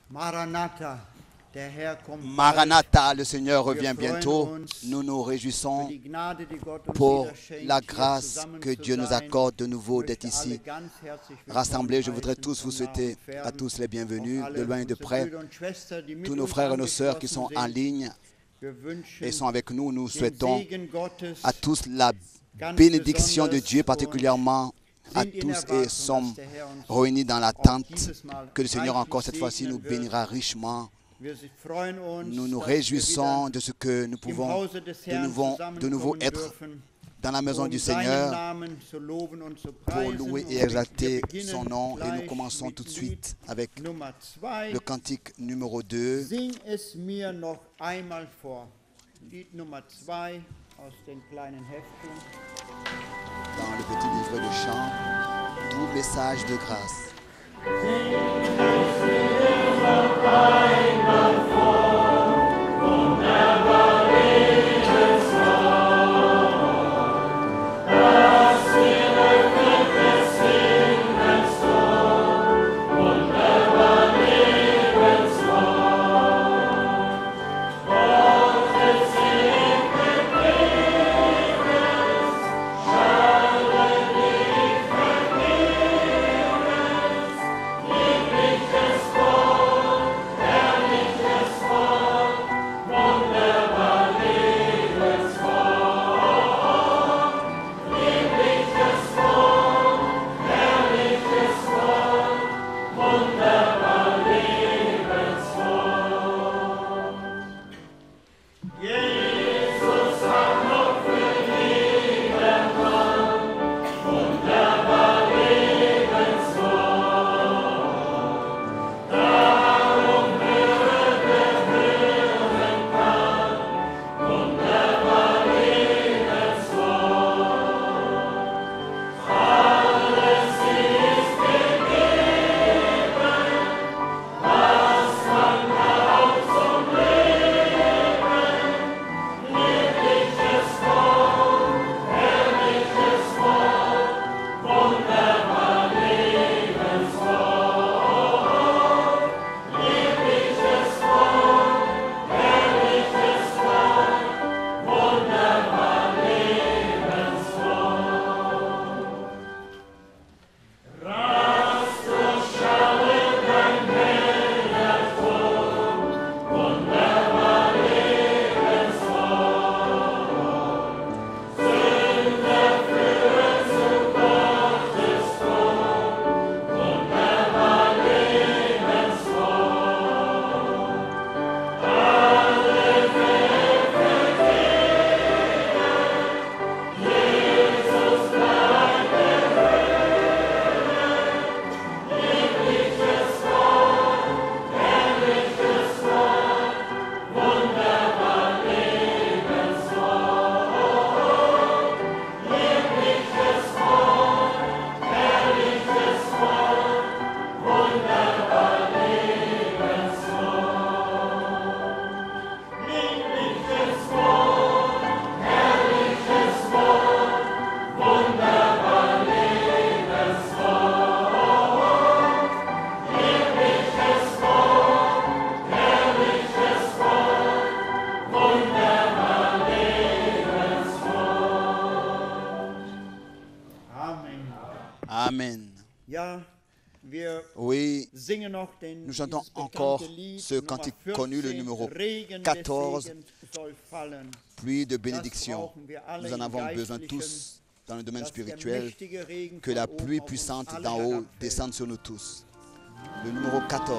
Maranatha, der Herr kommt bald. Maranatha, le Seigneur revient bientôt. Nous nous Für réjouissons die Gnade, die Gott uns pour wieder schenkt, la hier grâce zusammen que zu Dieu nous sein. accorde de nouveau Ich d'être möchte alle ici ganz herzlich willkommen rassemblés. Je voudrais heißen, tous vous von nah souhaiter und fern. à tous les Auch bienvenus, de alle loin et de unsere près. Brüder und Schwestern, die mit Tous nos uns frères et nos sœurs qui angeschlossen sont en sind. ligne Wir et wünschen sont avec nous, nous den souhaitons Segen Gottes à tous la ganz bénédiction de besonders Dieu, und particulièrement à sind in tous, et Erwartung, sommes dass der Herr uns réunis dans auch l'attente dieses Mal que le Seigneur encore cette reichlich fois-ci nous segnen wird. bénira richement. Wir freuen uns, Nous nous dass wir réjouissons wieder de ce que nous im pouvons Hause des Herrn de nouveau zusammenkommen être dürfen, dans la maison um du seinen Seigneur Namen zu loben und zu pour preisen. louer Und et wir exalter beginnen son nom. Et nous gleich commençons mit tout de Lied suite avec Nummer 2. le cantique numéro 2. Sing es mir noch einmal vor. Lied Nummer 2 aus den kleinen Heften. Dans le petit livre de chant, tout message de grâce. Amen. Ja, wir Oui, singen noch nous chantons dieses encore bekannte Lied, ce Nummer cantique 14, connu, le numéro Regen des 14, Segens soll fallen. pluie de Das bénédiction. brauchen wir alle Nous en im avons besoin Geistlichen, tous dans le domaine dass der spirituel, mächtige Regen que la von oben pluie auf uns puissante alle d'en haut herabfällt. descende sur nous tous. Le numéro 14.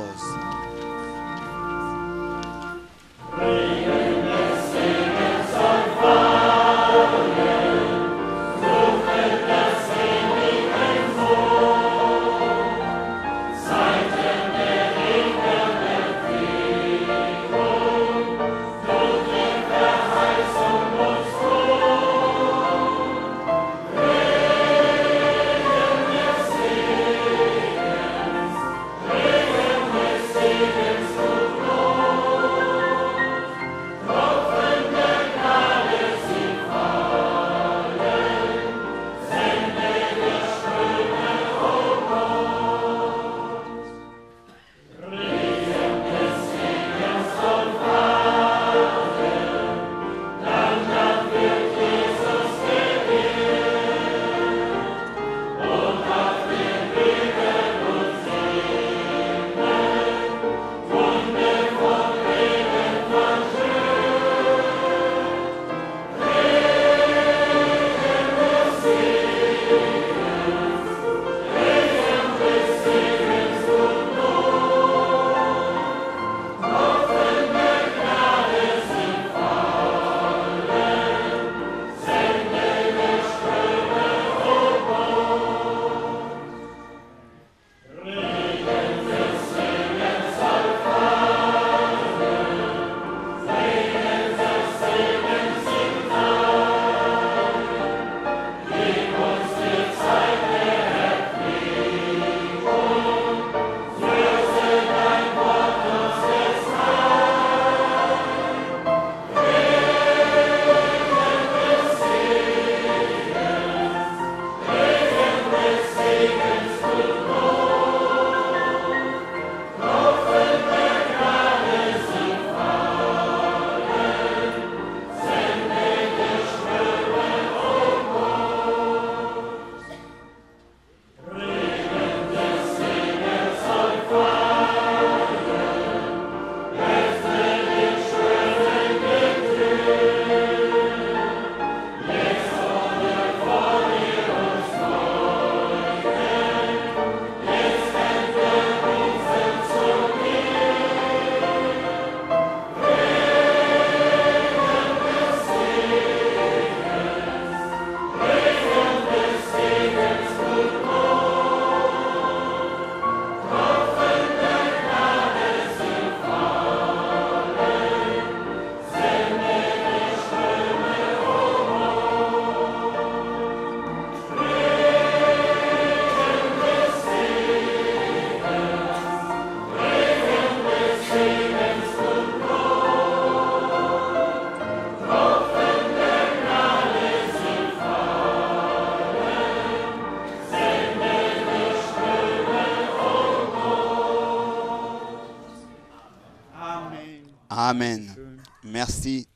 Amen. Schön. Merci.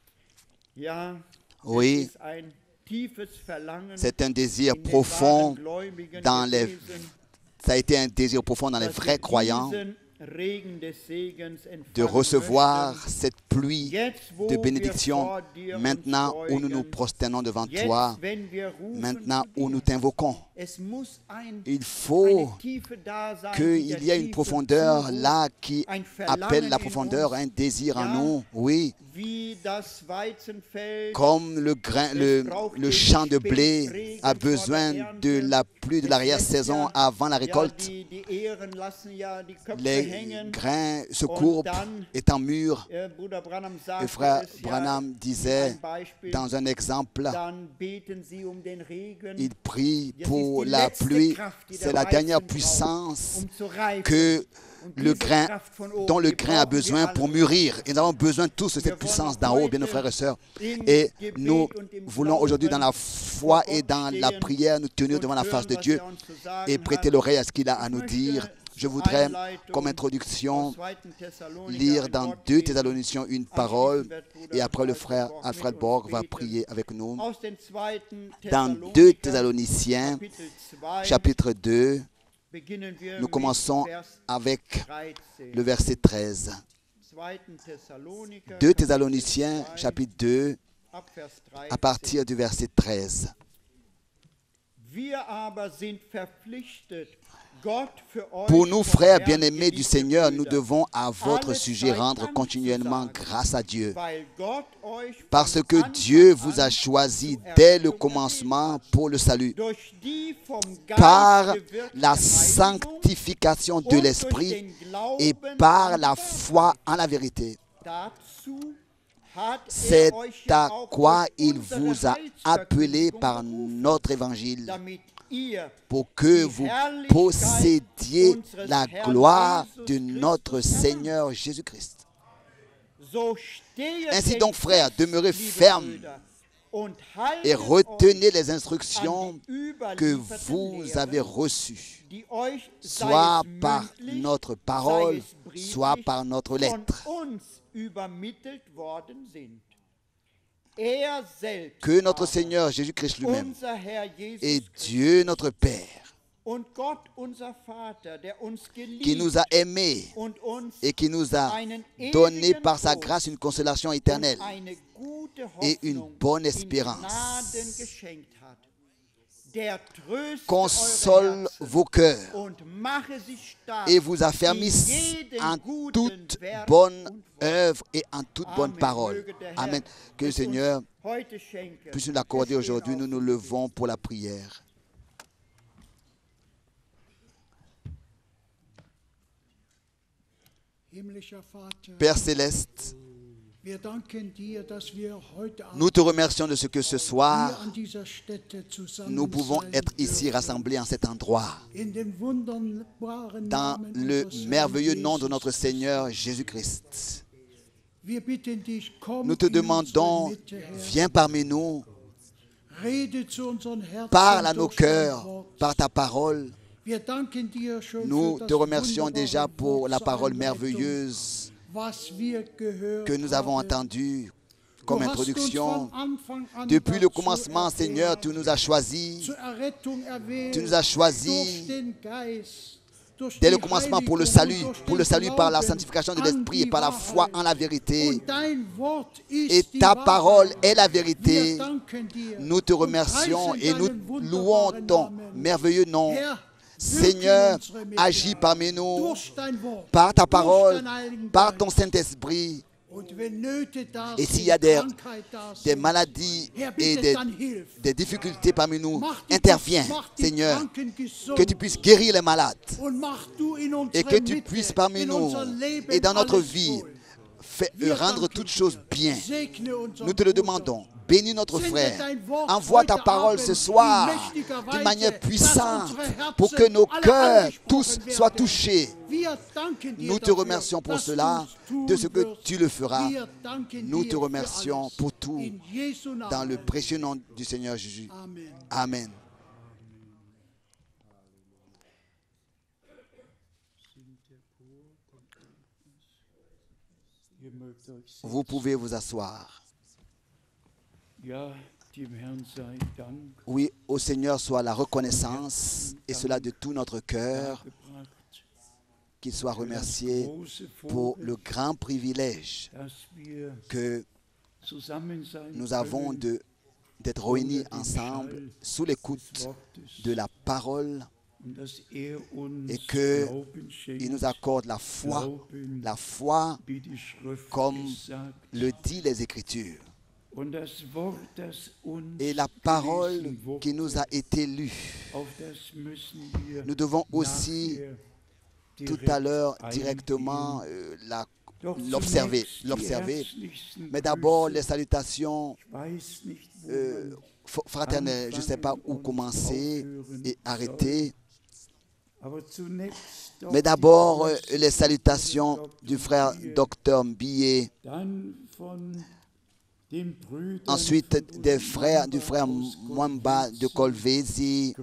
Ja, Oui, es ist ein tiefes Verlangen c'est un désir in den profond wahren Gläubigen dans les... gewesen, Ça a été un désir profond dans les dass vrais wir croyants diesen Regen des Segens de empfangen recevoir möchten. cette pluie Jetzt, wo de wir bénédiction vor dir uns maintenant où nous nous beugen, prosternons devant jetzt, toi, wenn wir rufen maintenant zu où dir. nous t'invoquons. Es muss Il faut eine Tiefe da sein, die der qu'il y ait une Tiefe profondeur zuruft, là qui ein appelle la Verlangen in profondeur, uns, un désir en ja, nous, oui, wie das Weizenfeld. comme le champ de blé a besoin de la pluie de l'arrière-saison avant la récolte. Les grains se courbent étant mûrs. Bruder Branham Et sagte frère es, ja, Branham disait ein Beispiel, dans un exemple, dann beten sie den Regen, il prie Jetzt pour ist die la letzte pluie. Kraft, die C'est der la dernière Weizen puissance zu reifen. que Und le diese grain, Kraft von oben, dont le die grain a brauchen wir besoin alle. pour mûrir. Et nous avons besoin tous de cette puissance d'en haut, bien nos frères et sœurs. Et nous voulons aujourd'hui dans la foi et dans la prière nous tenir devant la face de Dieu et prêter l'oreille à ce qu'il a à nous dire. Je voudrais, comme introduction, lire dans 2 Thessaloniciens une parole et après le frère Alfred Borg va prier avec nous. Dans 2 Thessaloniciens, chapitre 2, nous commençons avec le verset 13. 2 Thessaloniciens, chapitre 2, à partir du verset 13. Pour nous, frères bien-aimés du Seigneur, nous devons à votre sujet rendre continuellement grâce à Dieu, parce que Dieu vous a choisi dès le commencement pour le salut, par la sanctification de l'Esprit et par la foi en la vérité. C'est à quoi il vous a appelé par notre évangile, pour que vous possédiez la gloire de notre Seigneur Jésus-Christ. Ainsi donc, frères, demeurez fermes et retenez les instructions que vous avez reçues, soit par notre parole, soit par notre lettre. Que notre Seigneur Jésus-Christ lui-même et Dieu notre Père, qui nous a aimés et qui nous a donné par sa grâce une consolation éternelle et une bonne espérance, console vos cœurs et vous affermisse en toute bonne œuvre et en toute bonne parole. Amen. Que le Seigneur puisse nous l'accorder aujourd'hui. Nous nous levons pour la prière. Père céleste, nous te remercions de ce que ce soir, nous pouvons être ici rassemblés en cet endroit, dans le merveilleux nom de notre Seigneur Jésus-Christ. Nous te demandons, viens parmi nous, parle à nos cœurs par ta parole. Nous te remercions déjà pour la parole merveilleuse que nous avons entendue comme introduction. Depuis le commencement, Seigneur, tu nous as choisis. Tu nous as choisis dès le commencement pour le salut par la sanctification de l'Esprit et par la foi en la vérité. Et ta parole est la vérité. Nous te remercions et nous louons ton merveilleux nom. Seigneur, agis parmi nous par ta parole, par ton Saint-Esprit. Et s'il y a des maladies et des difficultés parmi nous, interviens, Seigneur, que tu puisses guérir les malades et que tu puisses parmi nous et dans notre vie rendre toutes choses bien. Nous te le demandons. Bénis notre frère. Envoie ta parole ce soir d'une manière puissante pour que nos cœurs tous soient touchés. Nous te remercions pour cela, de ce que tu le feras. Nous te remercions pour tout dans le précieux nom du Seigneur Jésus. Amen. Vous pouvez vous asseoir. Oui, au Seigneur soit la reconnaissance, et cela de tout notre cœur, qu'il soit remercié pour le grand privilège que nous avons d'être réunis ensemble sous l'écoute de la parole, et qu'il nous accorde la foi comme le dit les Écritures. Et la parole qui nous a été lue, nous devons aussi tout à l'heure directement l'observer. Mais d'abord, les salutations fraternelles. Je ne sais pas où commencer et arrêter. Mais d'abord, les salutations du frère Dr Billet. Ensuite, du frère Mwamba de Kolwezi.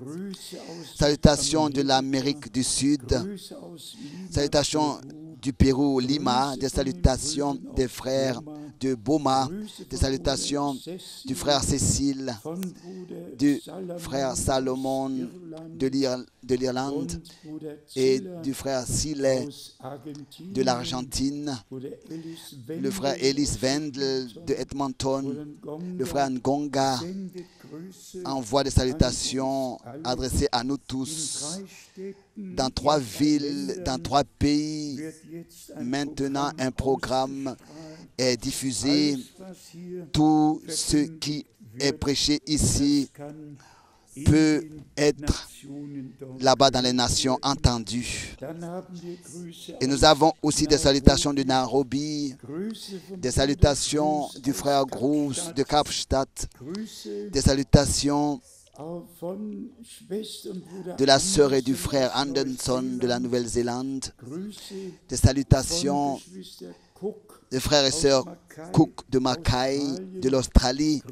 Salutations de l'Amérique du Sud. Salutations du Pérou, Lima. Des salutations des frères de Boma. Des salutations du frère Cécile, du frère Salomon de l'Irlande et du frère Silet de l'Argentine, le frère Ellis Wendel de Edmonton, le frère Ngonga envoie des salutations adressées à nous tous. Dans 3 villes, dans 3 pays, maintenant un programme est diffusé. Tout ce qui est prêché ici peut être là-bas dans les nations entendu. Et nous avons aussi des salutations de Nairobi, des salutations du frère Groos de Kapstadt, des salutations de la sœur et du frère Anderson de la Nouvelle-Zélande, des salutations des frères et sœurs Cook de Mackay de l'Australie,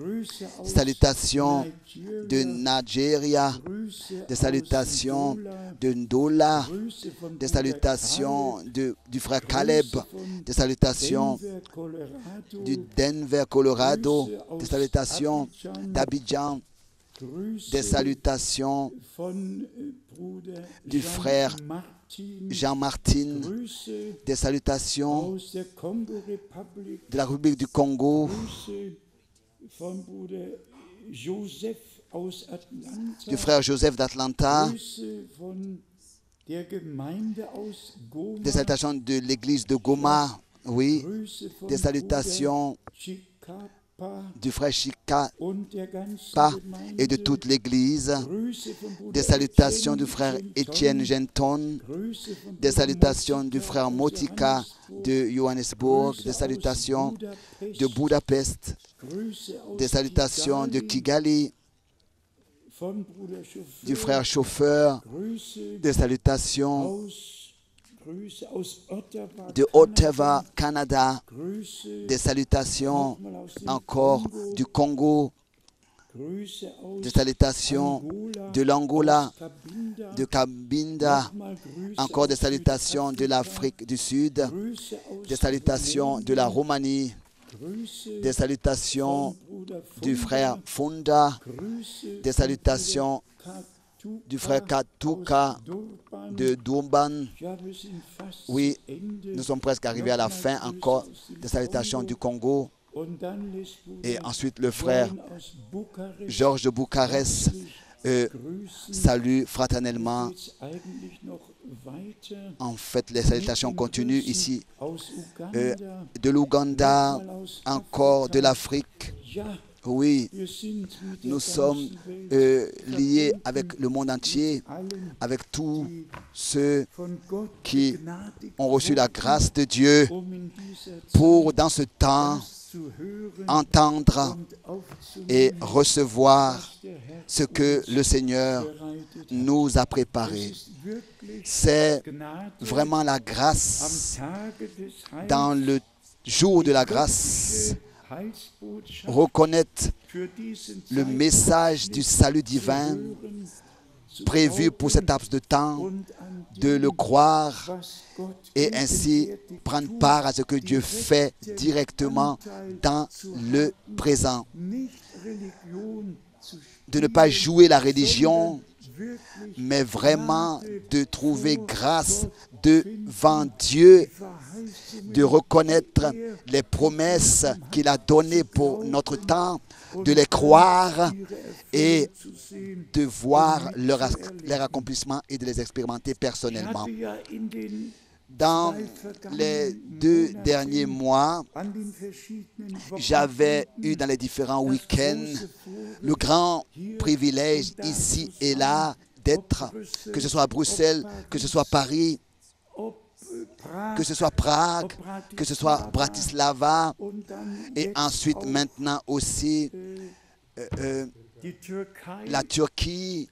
des salutations de Nigeria, des salutations de Ndola, des salutations du frère Caleb, des salutations du Denver, Colorado, des salutations d'Abidjan, des salutations du frère Jean-Martin, des salutations de la République du Congo, du frère Joseph d'Atlanta, des salutations de l'église de Goma, oui, des salutations du frère Chikapa et de toute l'église, des salutations du frère Étienne Genton, des salutations du frère Motika de Johannesburg, des salutations de Budapest, des salutations de Kigali, du frère Chauffeur, des salutations de Ottawa, Canada, des salutations encore du Congo, des salutations de l'Angola, de Cabinda, encore des salutations de l'Afrique du Sud, des salutations de la Roumanie, des salutations du frère Funda, des salutations du frère Katuka de Durban. Oui, nous sommes presque arrivés à la fin, encore des salutations du Congo. Et ensuite le frère Georges de Bucarest salue fraternellement. En fait, les salutations continuent ici. De l'Ouganda, encore de l'Afrique. Oui, nous sommes liés avec le monde entier, avec tous ceux qui ont reçu la grâce de Dieu pour, dans ce temps, entendre et recevoir ce que le Seigneur nous a préparé. C'est vraiment la grâce. Dans le jour de la grâce, reconnaître le message du salut divin prévu pour cet laps de temps, de le croire et ainsi prendre part à ce que Dieu fait directement dans le présent. De ne pas jouer la religion, mais vraiment de trouver grâce devant Dieu, de reconnaître les promesses qu'il a données pour notre temps, de les croire et de voir leur accomplissement et de les expérimenter personnellement. Dans les 2 derniers mois, j'avais eu dans les différents week-ends le grand privilège ici et là d'être, que ce soit à Bruxelles, que ce soit Paris, que ce soit Prague, que ce soit Bratislava, et ensuite maintenant aussi la Turquie.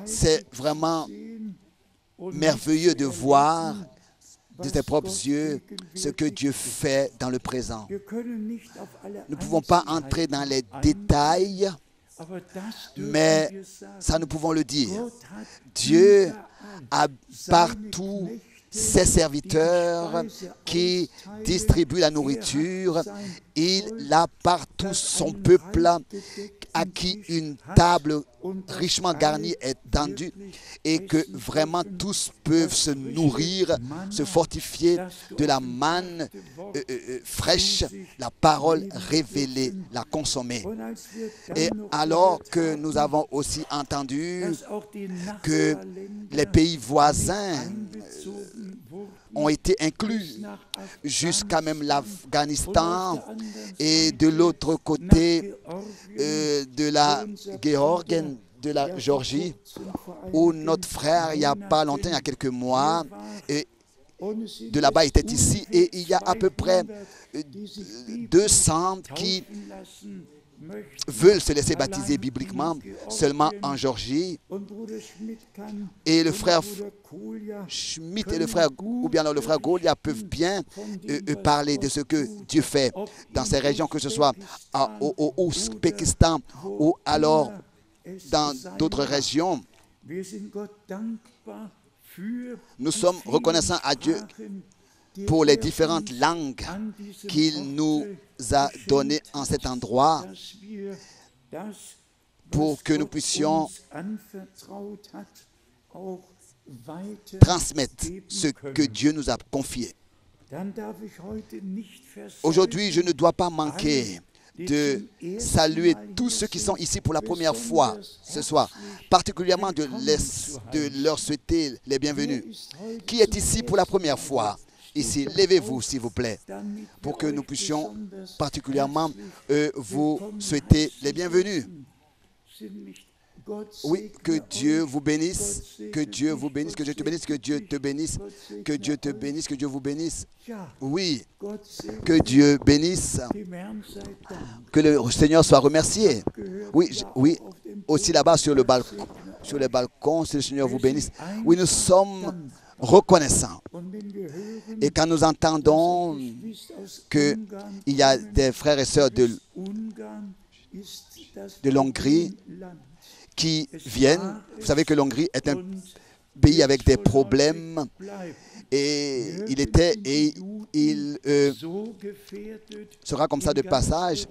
C'est vraiment merveilleux de voir de ses propres yeux ce que Dieu fait dans le présent. Nous ne pouvons pas entrer dans les détails, mais ça nous pouvons le dire. Dieu a partout ses serviteurs qui distribuent la nourriture. Il a partout son peuple à qui une table richement garnie est tendue et que vraiment tous peuvent se nourrir, se fortifier de la manne fraîche, la parole révélée, la consommer. Et alors que nous avons aussi entendu que les pays voisins ont été inclus jusqu'à même l'Afghanistan et de l'autre côté de la Géorgie, de la Géorgie, où notre frère, il n'y a pas longtemps, il y a quelques mois, et de là-bas était ici, et il y a à peu près 200 qui veulent se laisser baptiser bibliquement seulement en Géorgie. Et le frère Schmidt et le frère, ou bien alors le frère Golia peuvent bien parler de ce que Dieu fait dans ces régions, que ce soit au Ouzbékistan ou alors dans d'autres régions. Nous sommes reconnaissants à Dieu pour les différentes langues qu'il nous a données en cet endroit, pour que nous puissions transmettre ce que Dieu nous a confié. Aujourd'hui, je ne dois pas manquer de saluer tous ceux qui sont ici pour la première fois ce soir, particulièrement de leur souhaiter les bienvenus. Qui est ici pour la première fois? Ici, levez-vous s'il vous plaît, pour que nous puissions particulièrement vous souhaiter les bienvenus. Oui, que Dieu vous bénisse, que Dieu vous bénisse, que Dieu te bénisse, que Dieu te bénisse, que Dieu te bénisse, que Dieu vous bénisse. Oui, que Dieu bénisse, que le Seigneur soit remercié. Oui, oui, aussi là-bas sur le balcon, si le Seigneur vous bénisse. Oui, nous sommes reconnaissants. Et quand nous entendons qu'il y a des frères et sœurs de l'Hongrie qui viennent, vous savez que l'Hongrie est un pays avec des problèmes et il était et il sera comme ça de passage.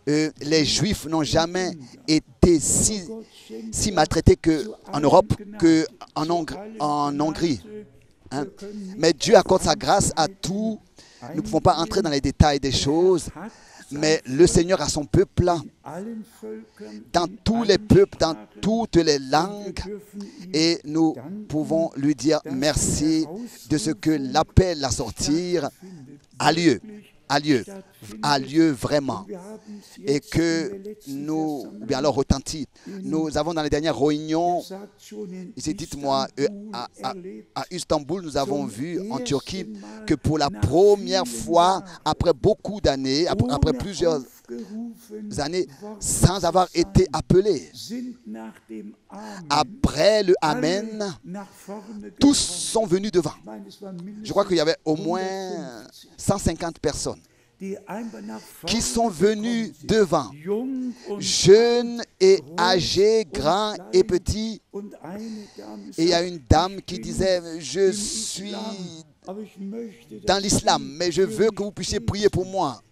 Les Juifs n'ont jamais été si maltraités qu'en Europe qu'en Hongrie. Hein? Mais Dieu accorde sa grâce à tout. Nous ne pouvons pas entrer dans les détails des choses, mais le Seigneur a son peuple dans tous les peuples, dans toutes les langues, et nous pouvons lui dire merci de ce que l'appel à sortir a lieu vraiment, et que nous, ou bien alors retentit. Nous avons dans les dernières réunions, ici dites-moi, à Istanbul, nous avons vu en Turquie que pour la première fois, après beaucoup d'années, après plusieurs années, sans avoir été appelés, après le Amen, tous sont venus devant. Je crois qu'il y avait au moins 150 personnes. qui sont venus devant, jeunes et âgés, grands et petits. Et il y a une dame qui disait, je suis dans l'islam, mais je veux que vous puissiez prier pour moi.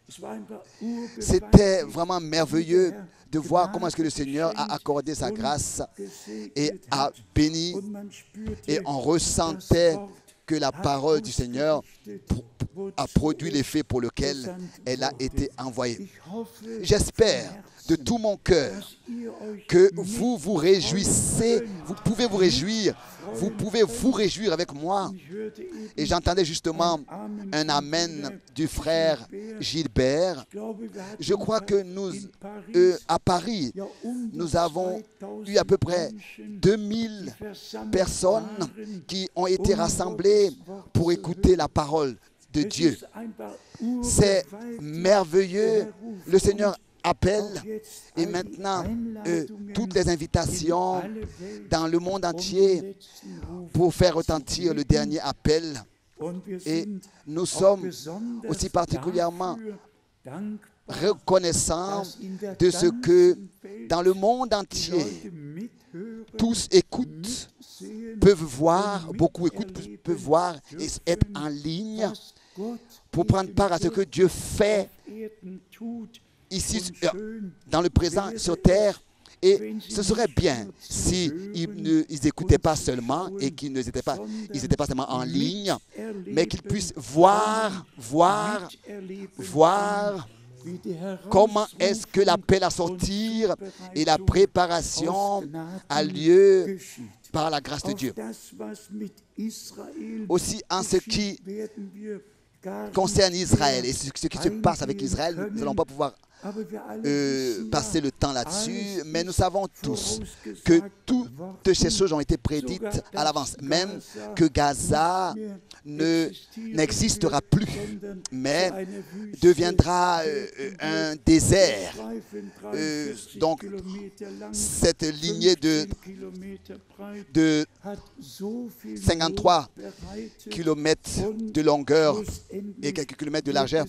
C'était vraiment merveilleux de voir comment est-ce que le Seigneur a accordé sa grâce et a béni. Et on ressentait que la parole du Seigneur a produit l'effet pour lequel elle a été envoyée. J'espère de tout mon cœur que vous vous réjouissez, vous pouvez vous réjouir avec moi. Et j'entendais justement un amen du frère Gilbert. Je crois que nous, à Paris, nous avons eu à peu près 2000 personnes qui ont été rassemblées pour écouter la parole de Dieu. C'est merveilleux. Le Seigneur appelle et maintenant toutes les invitations dans le monde entier pour faire retentir le dernier appel. Et nous sommes aussi particulièrement reconnaissants de ce que dans le monde entier, tous écoutent, peuvent voir, beaucoup écoutent, peuvent voir et être en ligne pour prendre part à ce que Dieu fait ici, dans le présent, sur terre. Et ce serait bien s'ils n'écoutaient pas seulement et qu'ils n'étaient pas seulement en ligne, mais qu'ils puissent voir comment est-ce que l'appel à sortir et la préparation a lieu par la grâce de Dieu. Aussi en ce qui concerne Israël et ce qui se passe avec Israël, nous n'allons pas pouvoir passer le temps là-dessus, mais nous savons tous que toutes ces choses ont été prédites à l'avance, même que Gaza n'existera plus, mais deviendra un désert. Donc, cette lignée de 53 kilomètres de longueur et quelques kilomètres de largeur,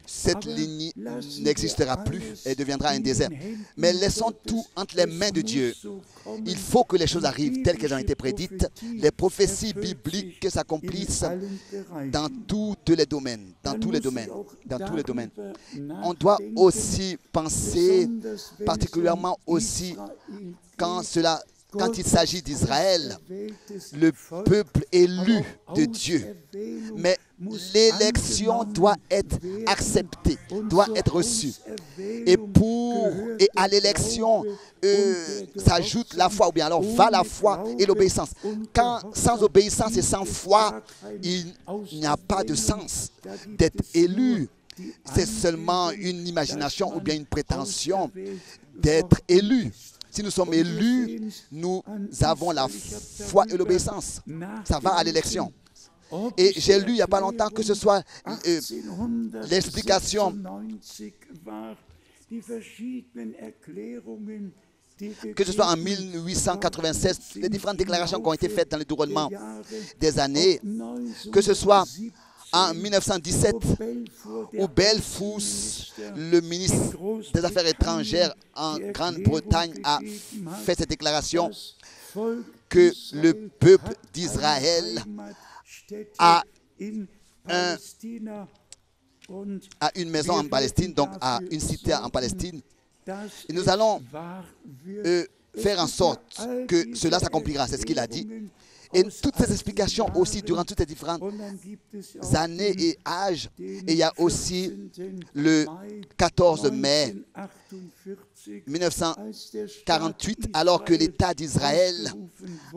cette ligne n'existera plus et deviendra un désert. Mais laissons tout entre les mains de Dieu. Il faut que les choses arrivent telles qu'elles ont été prédites. Les prophéties bibliques s'accomplissent dans tous les domaines. Dans tous les domaines. Dans tous les domaines. On doit aussi penser, particulièrement aussi quand il s'agit d'Israël, le peuple élu de Dieu. Mais l'élection doit être acceptée, doit être reçue. Et à l'élection s'ajoute la foi, ou bien alors va la foi et l'obéissance. Quand sans obéissance et sans foi, il n'y a pas de sens d'être élu. C'est seulement une imagination ou bien une prétention d'être élu. Si nous sommes élus, nous avons la foi et l'obéissance. Ça va à l'élection. Et j'ai lu il n'y a pas longtemps que ce soit l'explication, que ce soit en 1896, les différentes déclarations qui ont été faites dans le déroulement des années, que ce soit en 1917, où Belfous, le ministre des Affaires étrangères en Grande-Bretagne, a fait cette déclaration que le peuple d'Israël a une maison en Palestine, donc a une cité en Palestine. Et nous allons faire en sorte que cela s'accomplira, c'est ce qu'il a dit. Et toutes ces explications aussi durant toutes ces différentes années et âges. Et il y a aussi le 14 mai 1948, alors que l'État d'Israël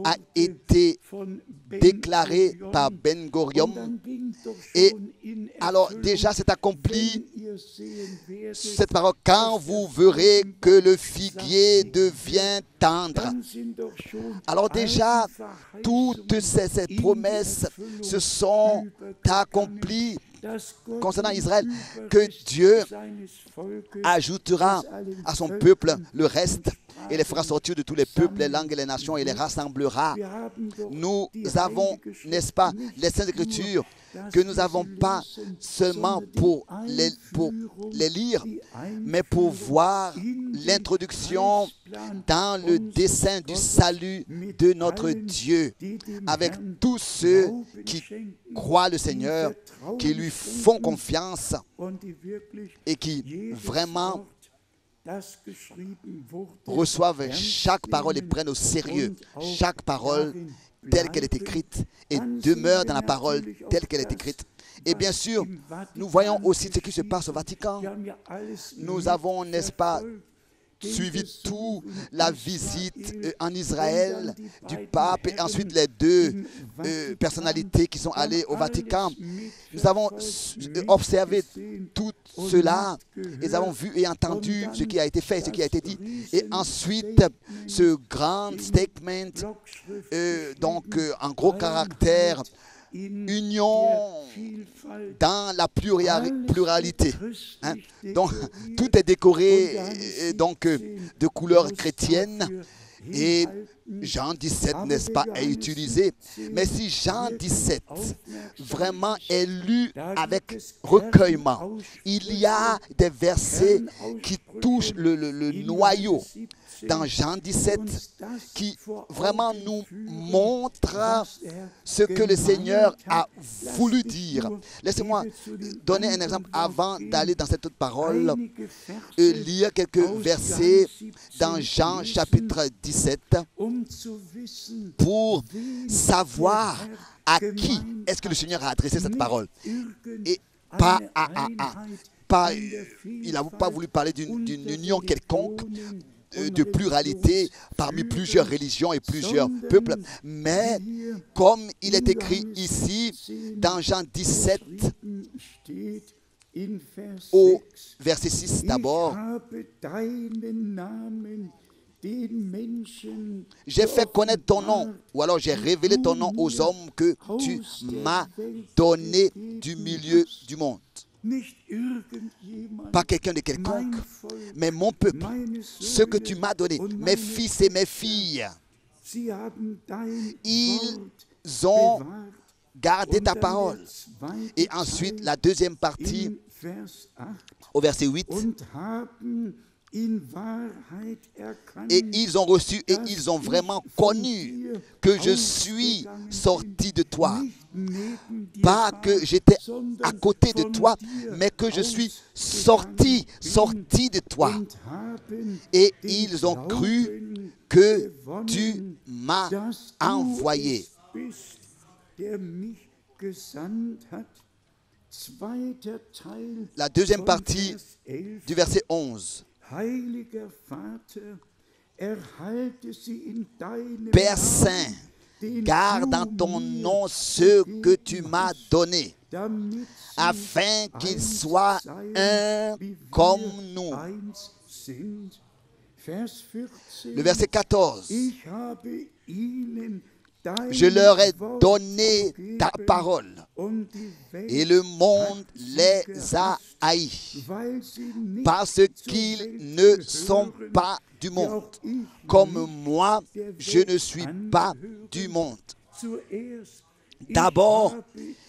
a été déclaré par Ben Gurion. Et alors déjà c'est accompli cette parole, quand vous verrez que le figuier devient tendre. Alors déjà toutes ces promesses se sont accomplies concernant Israël, que Dieu ajoutera à son peuple le reste. et les fera sortir de tous les peuples, les langues et les nations et les rassemblera. Nous avons, n'est-ce pas, les Saintes Écritures que nous n'avons pas seulement pour les lire, mais pour voir l'introduction dans le dessein du salut de notre Dieu, avec tous ceux qui croient le Seigneur, qui lui font confiance et qui vraiment reçoivent chaque parole et prennent au sérieux chaque parole telle qu'elle est écrite et demeurent dans la parole telle qu'elle est écrite. Et bien sûr, nous voyons aussi ce qui se passe au Vatican. Nous avons, n'est-ce pas, suivi toute la visite en Israël du pape et ensuite les deux personnalités qui sont allées au Vatican. Nous avons observé tout cela et nous avons vu et entendu ce qui a été fait, ce qui a été dit. Et ensuite, ce grand statement, donc en gros caractère, union dans la pluralité. Hein? Donc, tout est décoré donc, de couleurs chrétiennes. Et Jean 17, n'est-ce pas, est utilisé. Mais si Jean 17 vraiment est lu avec recueillement, il y a des versets qui touchent le noyau dans Jean 17 qui vraiment nous montrent ce que le Seigneur a voulu dire. Laissez-moi donner un exemple avant d'aller dans cette autre parole, lire quelques versets dans Jean chapitre 17 pour savoir à qui est-ce que le Seigneur a adressé cette parole. Et pas il n'a pas voulu parler d'une union quelconque, de pluralité parmi plusieurs religions et plusieurs peuples, mais comme il est écrit ici dans Jean 17 au verset 6 d'abord, j'ai fait connaître ton nom, ou alors j'ai révélé ton nom aux hommes que tu m'as donné du milieu du monde. Pas quelqu'un de quelconque, mais mon peuple, ce que tu m'as donné, mes fils et mes filles, ils ont gardé ta parole. Et ensuite, la deuxième partie, au verset 8, et ils ont reçu et ils ont vraiment connu que je suis sorti de toi. Pas que j'étais à côté de toi, mais que je suis sorti de toi. Et ils ont cru que tu m'as envoyé. La deuxième partie du verset 11. Père Saint, garde en ton nom ce que tu m'as donné, afin qu'ils soient un comme nous. Le verset 14. Je leur ai donné ta parole, et le monde les a haïs, parce qu'ils ne sont pas du monde, comme moi, je ne suis pas du monde. D'abord,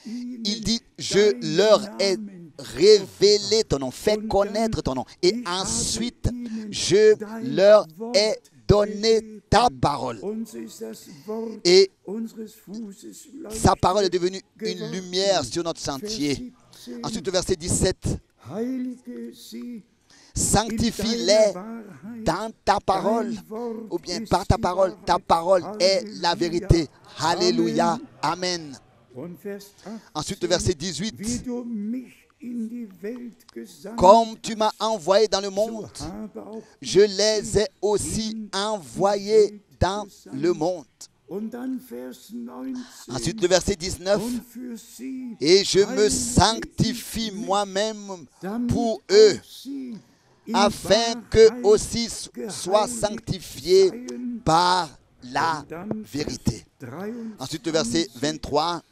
il dit, je leur ai révélé ton nom, fait connaître ton nom, et ensuite, je leur ai donné ta parole. Et sa parole est devenue une lumière sur notre sentier. Ensuite, le verset 17. Sanctifie-les dans ta parole, ou bien par ta parole est la vérité. Alléluia, amen. Ensuite, le verset 18. Comme tu m'as envoyé dans le monde, je les ai aussi envoyés dans le monde. Ensuite, le verset 19. Et je me sanctifie moi-même pour eux, afin qu'eux aussi soient sanctifiés par la vérité. Ensuite, le verset 23.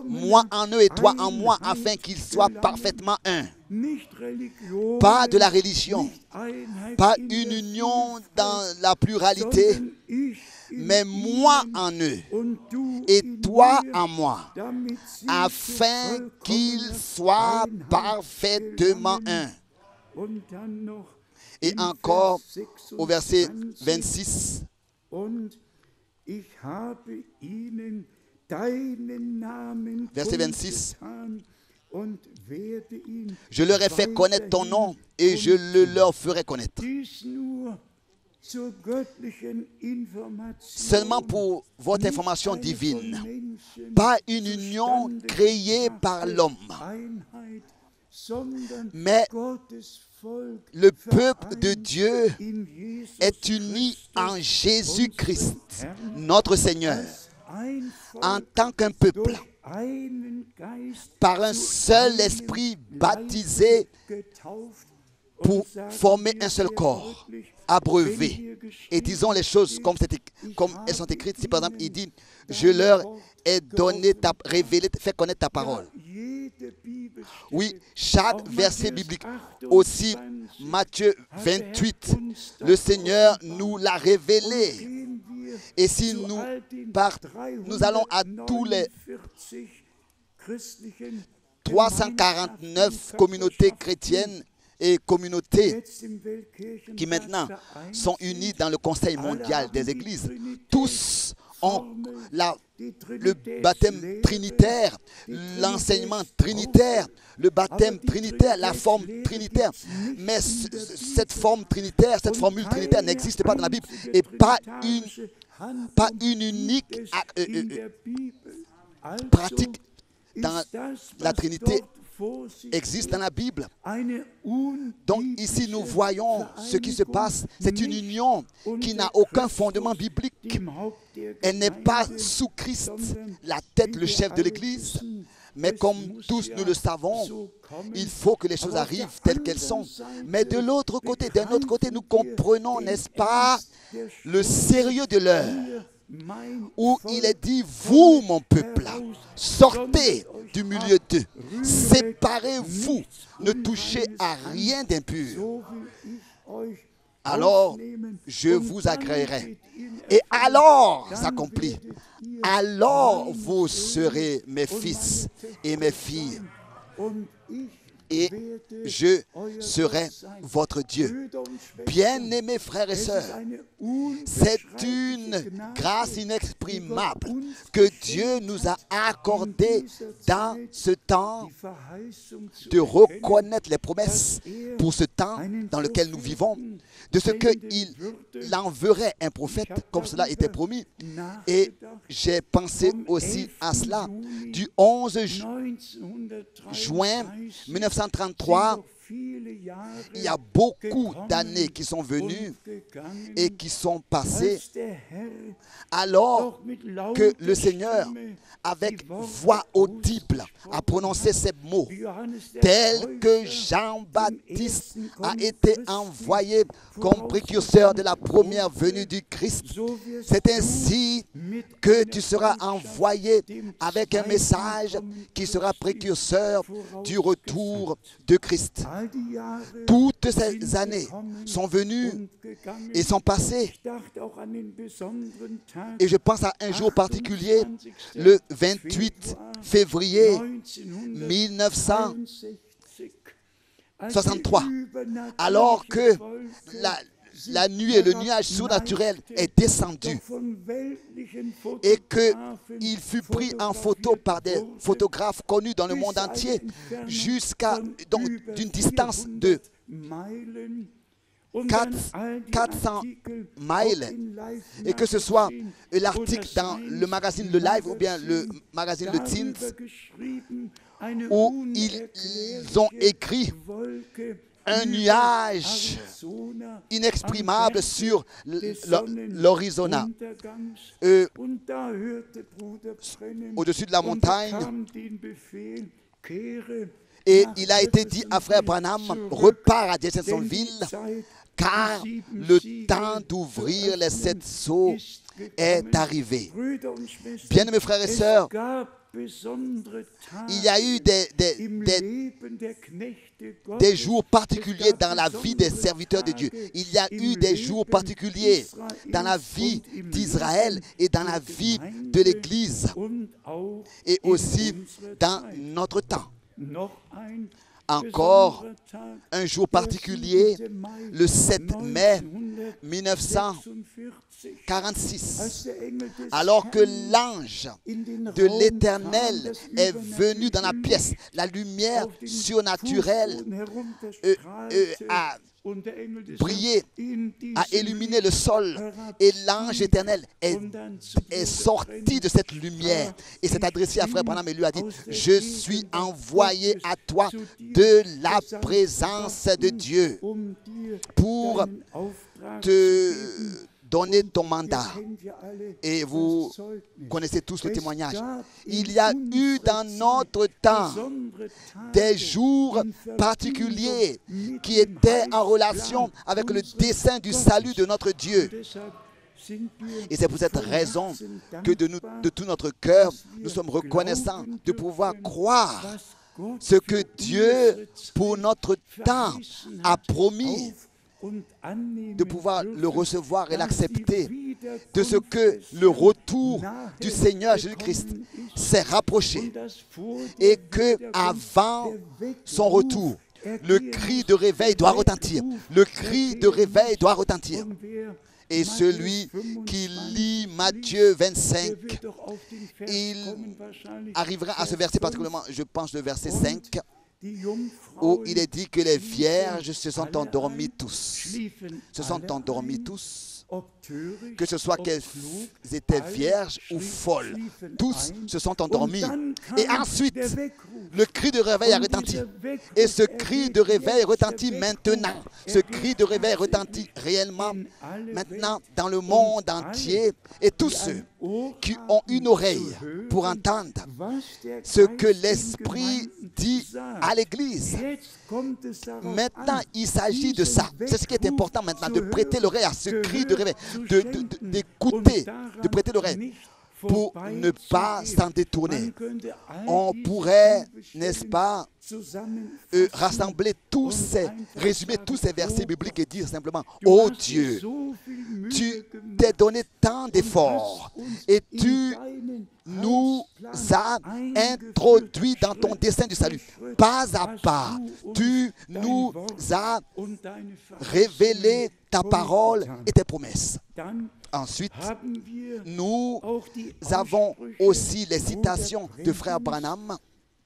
moi en eux et toi en moi, afin qu'ils soient parfaitement un. Pas de la religion, pas une union dans la pluralité, mais moi en eux et toi en moi, afin qu'ils soient parfaitement un. Et encore au verset 26, verset 26, je leur ai fait connaître ton nom et je le leur ferai connaître. Seulement pour votre information divine, pas une union créée par l'homme, mais le peuple de Dieu est uni en Jésus-Christ, notre Seigneur, en tant qu'un peuple, par un seul esprit baptisé pour former un seul corps, abreuvé. Et disons les choses comme elles sont écrites. Si par exemple il dit, je leur ai donné révélé, fait connaître ta parole. Oui, chaque verset biblique, aussi Matthieu 28, le Seigneur nous l'a révélé. Et si nous allons à tous les 349 communautés chrétiennes et communautés qui maintenant sont unies dans le Conseil mondial des églises, tous ont le baptême trinitaire, l'enseignement trinitaire, le baptême trinitaire, la forme trinitaire. Mais cette forme trinitaire, cette formule trinitaire n'existe pas dans la Bible et pas une unique pratique dans la Trinité existe dans la Bible. Donc ici nous voyons ce qui se passe. C'est une union qui n'a aucun fondement biblique. Elle n'est pas sous Christ, la tête, le chef de l'Église. Mais comme tous nous le savons, il faut que les choses arrivent telles qu'elles sont. Mais de l'autre côté, d'un autre côté, nous comprenons, n'est-ce pas, le sérieux de l'heure, où il est dit, vous, mon peuple, sortez du milieu d'eux, séparez-vous, ne touchez à rien d'impur. Alors, je vous agréerai. Et alors, s'accomplit. Alors, vous serez mes fils et mes filles. Et je serai votre Dieu. Bien-aimés frères et sœurs, c'est une grâce inexprimable que Dieu nous a accordée dans ce temps de reconnaître les promesses pour ce temps dans lequel nous vivons, de ce qu'il enverrait un prophète comme cela était promis. Et j'ai pensé aussi à cela du 11 juin 1933. Il y a beaucoup d'années qui sont venues et qui sont passées alors que le Seigneur, avec voix audible, a prononcé ces mots, tels que Jean-Baptiste a été envoyé comme précurseur de la première venue du Christ. C'est ainsi que tu seras envoyé avec un message qui sera précurseur du retour de Christ. Toutes ces années sont venues et sont passées. Et je pense à un jour particulier, le 28 février 1963, alors que la nuit et le nuage surnaturel est descendu et qu'il fut pris en photo par des photographes connus dans le monde entier jusqu'à d'une distance de 400 miles, et que ce soit l'article dans le magazine Le Live ou bien le magazine Le Teens, où ils ont écrit un nuage inexprimable sur l'Arizona. Au-dessus de la montagne, Et il a été dit à frère Branham, repars à Jeffersonville, car le temps d'ouvrir les 7 sceaux est arrivé. Bien-aimés frères et sœurs, il y a eu des jours particuliers dans la vie des serviteurs de Dieu. Il y a eu des jours particuliers dans la vie d'Israël et dans la vie de l'Église et aussi dans notre temps. Encore un jour particulier, le 7 mai 1946, alors que l'ange de l'Éternel est venu dans la pièce, la lumière surnaturelle a brillé, a illuminé le sol, et l'ange éternel est sorti de cette lumière et s'est adressé à frère Branham et lui a dit, je suis envoyé à toi de la présence de Dieu pour te donner ton mandat. Et vous connaissez tous le témoignage. Il y a eu dans notre temps des jours particuliers qui étaient en relation avec le dessein du salut de notre Dieu. Et c'est pour cette raison que de tout notre cœur, nous sommes reconnaissants de pouvoir croire ce que Dieu, pour notre temps, a promis, de pouvoir le recevoir et l'accepter, de ce que le retour du Seigneur Jésus-Christ s'est rapproché et que avant son retour, le cri de réveil doit retentir. Le cri de réveil doit retentir. Et celui qui lit Matthieu 25, il arrivera à ce verset particulièrement, je pense le verset 5, où il est dit que les vierges se sont endormies tous. Se sont endormies tous. Que ce soit qu'elles étaient vierges ou folles. Tous se sont endormis. Et ensuite, le cri de réveil a retenti. Et ce cri de réveil retentit maintenant. Ce cri de réveil retentit réellement maintenant dans le monde entier. Et tous ceux qui ont une oreille pour entendre ce que l'Esprit dit à l'Église. Maintenant, il s'agit de ça. C'est ce qui est important maintenant, de prêter l'oreille à ce cri de réveil, d'écouter, de prêter l'oreille pour ne pas s'en détourner. On pourrait, n'est-ce pas, rassembler résumer tous ces versets bibliques et dire simplement, ô Dieu, tu t'es donné tant d'efforts et tu nous as introduits dans ton dessein du salut. Pas à pas, tu nous as révélé ta parole et tes promesses. Ensuite, nous avons aussi les citations de frère Branham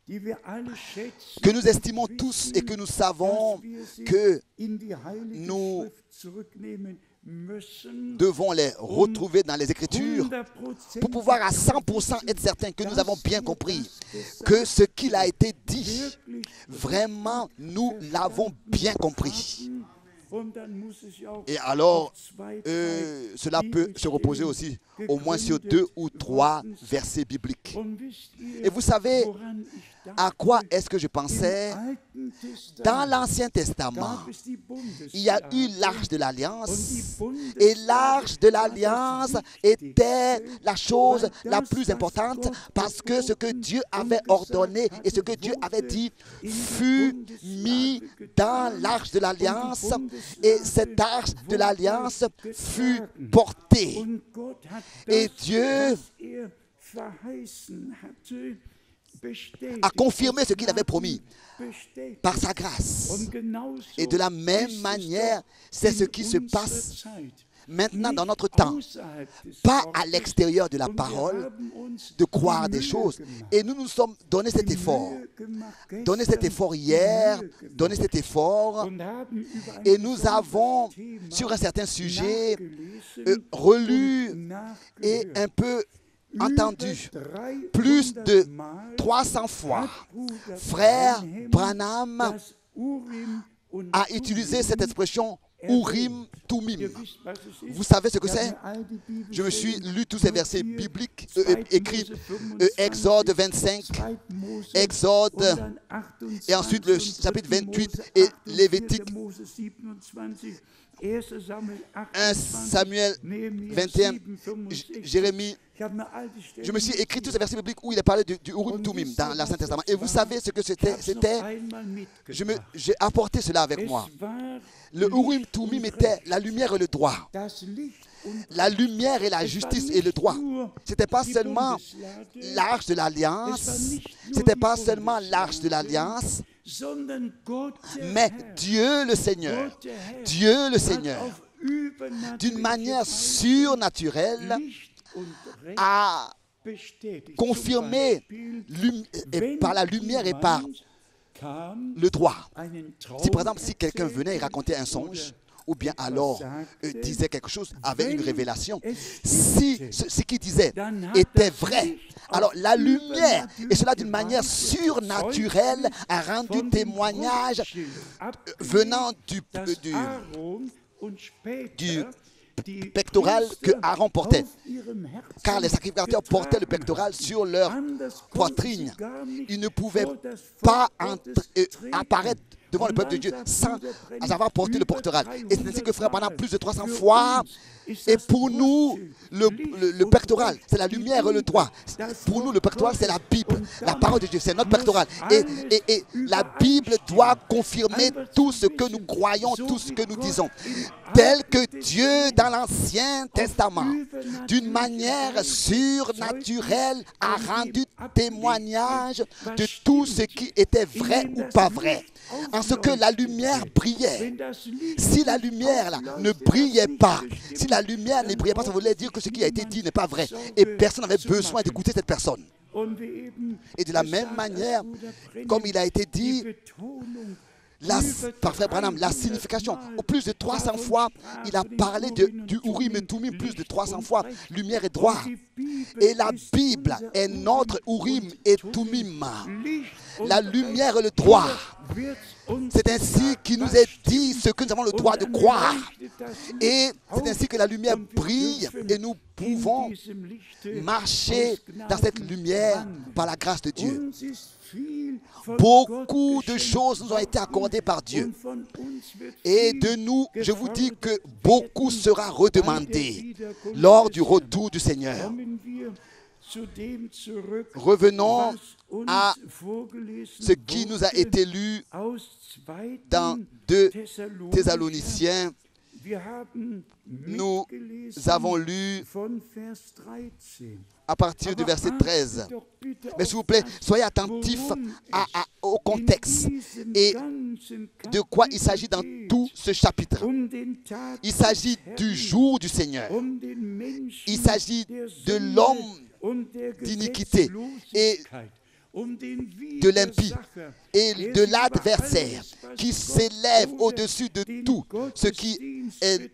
que nous estimons tous et que nous savons que nous devons les retrouver dans les Écritures pour pouvoir à 100% être certains que nous avons bien compris que ce qu'il a été dit, vraiment, nous l'avons bien compris. Et alors, cela peut se reposer aussi au moins sur 2 ou 3 versets bibliques. Et vous savez à quoi est-ce que je pensais? Dans l'Ancien Testament, il y a eu l'Arche de l'Alliance. Et l'Arche de l'Alliance était la chose la plus importante parce que ce que Dieu avait ordonné et ce que Dieu avait dit fut mis dans l'Arche de l'Alliance. Et cette Arche de l'Alliance fut portée. Et Dieu a confirmé ce qu'il avait promis par sa grâce. Et de la même manière, c'est ce qui se passe maintenant dans notre temps. Pas à l'extérieur de la parole, de croire des choses. Et nous nous sommes donné cet effort. Donné cet effort hier, donné cet effort. Et nous avons, sur un certain sujet, relu et un peu entendu plus de 300 fois. Frère Branham a utilisé cette expression Urim, Tumim. Vous savez ce que c'est? Je me suis lu tous ces versets bibliques écrits, Exode 25, Exode, et ensuite le chapitre 28 et Lévitique, 1 Samuel 21, Jérémie. Je me suis écrit tous ces versets bibliques où il est parlé du Urim Tumim dans l'Ancien Testament. Et vous savez ce que c'était? J'ai apporté cela avec moi. Le Urim Tumim était la lumière et le droit. La lumière et la justice et le droit. Ce n'était pas seulement l'arche de l'Alliance. Ce n'était pas seulement l'arche de l'Alliance. Mais Dieu le Seigneur, d'une manière surnaturelle, a confirmé par la lumière et par le droit. Si par exemple, si quelqu'un venait et racontait un songe, ou bien alors disait quelque chose, avait une révélation, si ce qu'il disait était vrai, alors la lumière, et cela d'une manière surnaturelle, a rendu témoignage venant du pectoral que Aaron portait. Car les sacrificateurs portaient le pectoral sur leur poitrine. Ils ne pouvaient pas apparaître devant le peuple de Dieu sans avoir porté le pectoral. Et c'est ainsi que frère, pendant plus de 300 fois, et pour nous, le pectoral, c'est la lumière et le droit. Pour nous, le pectoral, c'est la Bible, la parole de Dieu, c'est notre pectoral. Et la Bible doit confirmer tout ce que nous croyons, tout ce que nous disons. Tel que Dieu, dans l'Ancien Testament, d'une manière surnaturelle, a rendu témoignage de tout ce qui était vrai ou pas vrai. En ce que la lumière brillait. Si la lumière là, ne brillait pas, si la lumière ne brillait pas, ça voulait dire que ce qui a été dit n'est pas vrai. Et personne n'avait besoin d'écouter cette personne. Et de la même manière, comme il a été dit, par frère Branham, la signification, au plus de 300 fois, il a parlé du Urim et Tumim, plus de 300 fois, lumière et droit. Et la Bible est notre Urim et Tumim. La lumière et le droit. C'est ainsi qu'il nous est dit ce que nous avons le droit de croire. Et c'est ainsi que la lumière brille et nous pouvons marcher dans cette lumière par la grâce de Dieu. Beaucoup de choses nous ont été accordées par Dieu. Et de nous, je vous dis que beaucoup sera redemandé lors du retour du Seigneur. Revenons à ce qui nous a été lu dans 2 Thessaloniciens. Nous avons lu à partir du verset 13. Mais s'il vous plaît, soyez attentifs au contexte et de quoi il s'agit dans tout ce chapitre. Il s'agit du jour du Seigneur. Il s'agit de l'homme d'iniquité et de l'impie et de l'adversaire qui s'élève au-dessus de tout ce qui est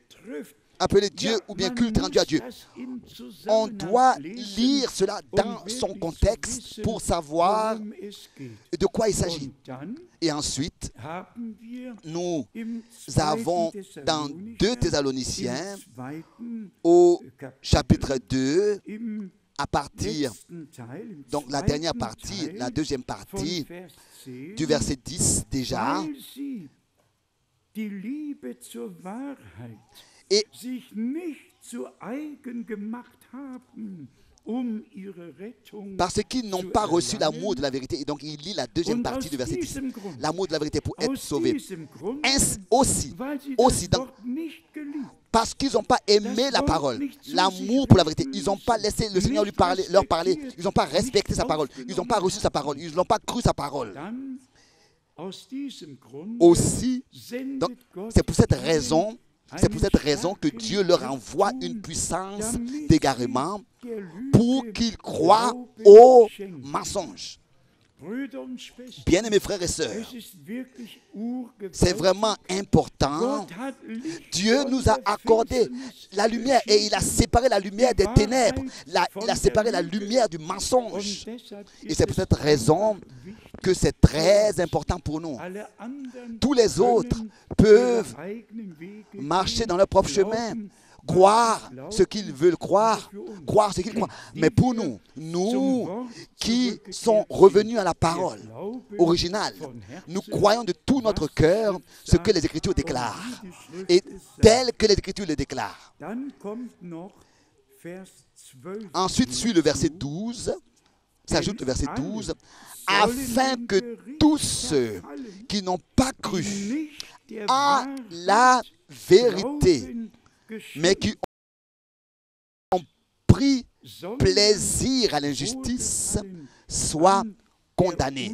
appelé Dieu ou bien culte rendu à Dieu. On doit lire cela dans son contexte pour savoir de quoi il s'agit. Et ensuite, nous avons dans 2 Thessaloniciens, au chapitre 2, à partir, donc la dernière partie, la deuxième partie, du verset 10 déjà, et parce qu'ils n'ont pas reçu l'amour de la vérité. Et donc il lit la deuxième partie du verset 10. L'amour de la vérité pour être sauvé. Aussi donc, parce qu'ils n'ont pas aimé la parole, l'amour pour la vérité. Ils n'ont pas laissé le Seigneur leur parler. Ils n'ont pas respecté sa parole. Ils n'ont pas reçu sa parole. Ils n'ont pas cru sa parole. Aussi, donc, c'est pour cette raison que Dieu leur envoie une puissance d'égarement pour qu'ils croient aux mensonges. Bien-aimés frères et sœurs, c'est vraiment important. Dieu nous a accordé la lumière et il a séparé la lumière des ténèbres. Il a séparé la lumière du mensonge. Et c'est pour cette raison que c'est très important pour nous. Tous les autres peuvent marcher dans leur propre chemin, croire ce qu'ils veulent croire ce qu'ils croient. Mais pour nous, nous qui sommes revenus à la parole originale, nous croyons de tout notre cœur ce que les Écritures déclarent et tel que les Écritures le déclarent. Ensuite suit le verset 12, s'ajoute le verset 12, afin que tous ceux qui n'ont pas cru à la vérité, mais qui ont pris plaisir à l'injustice, soient condamnés.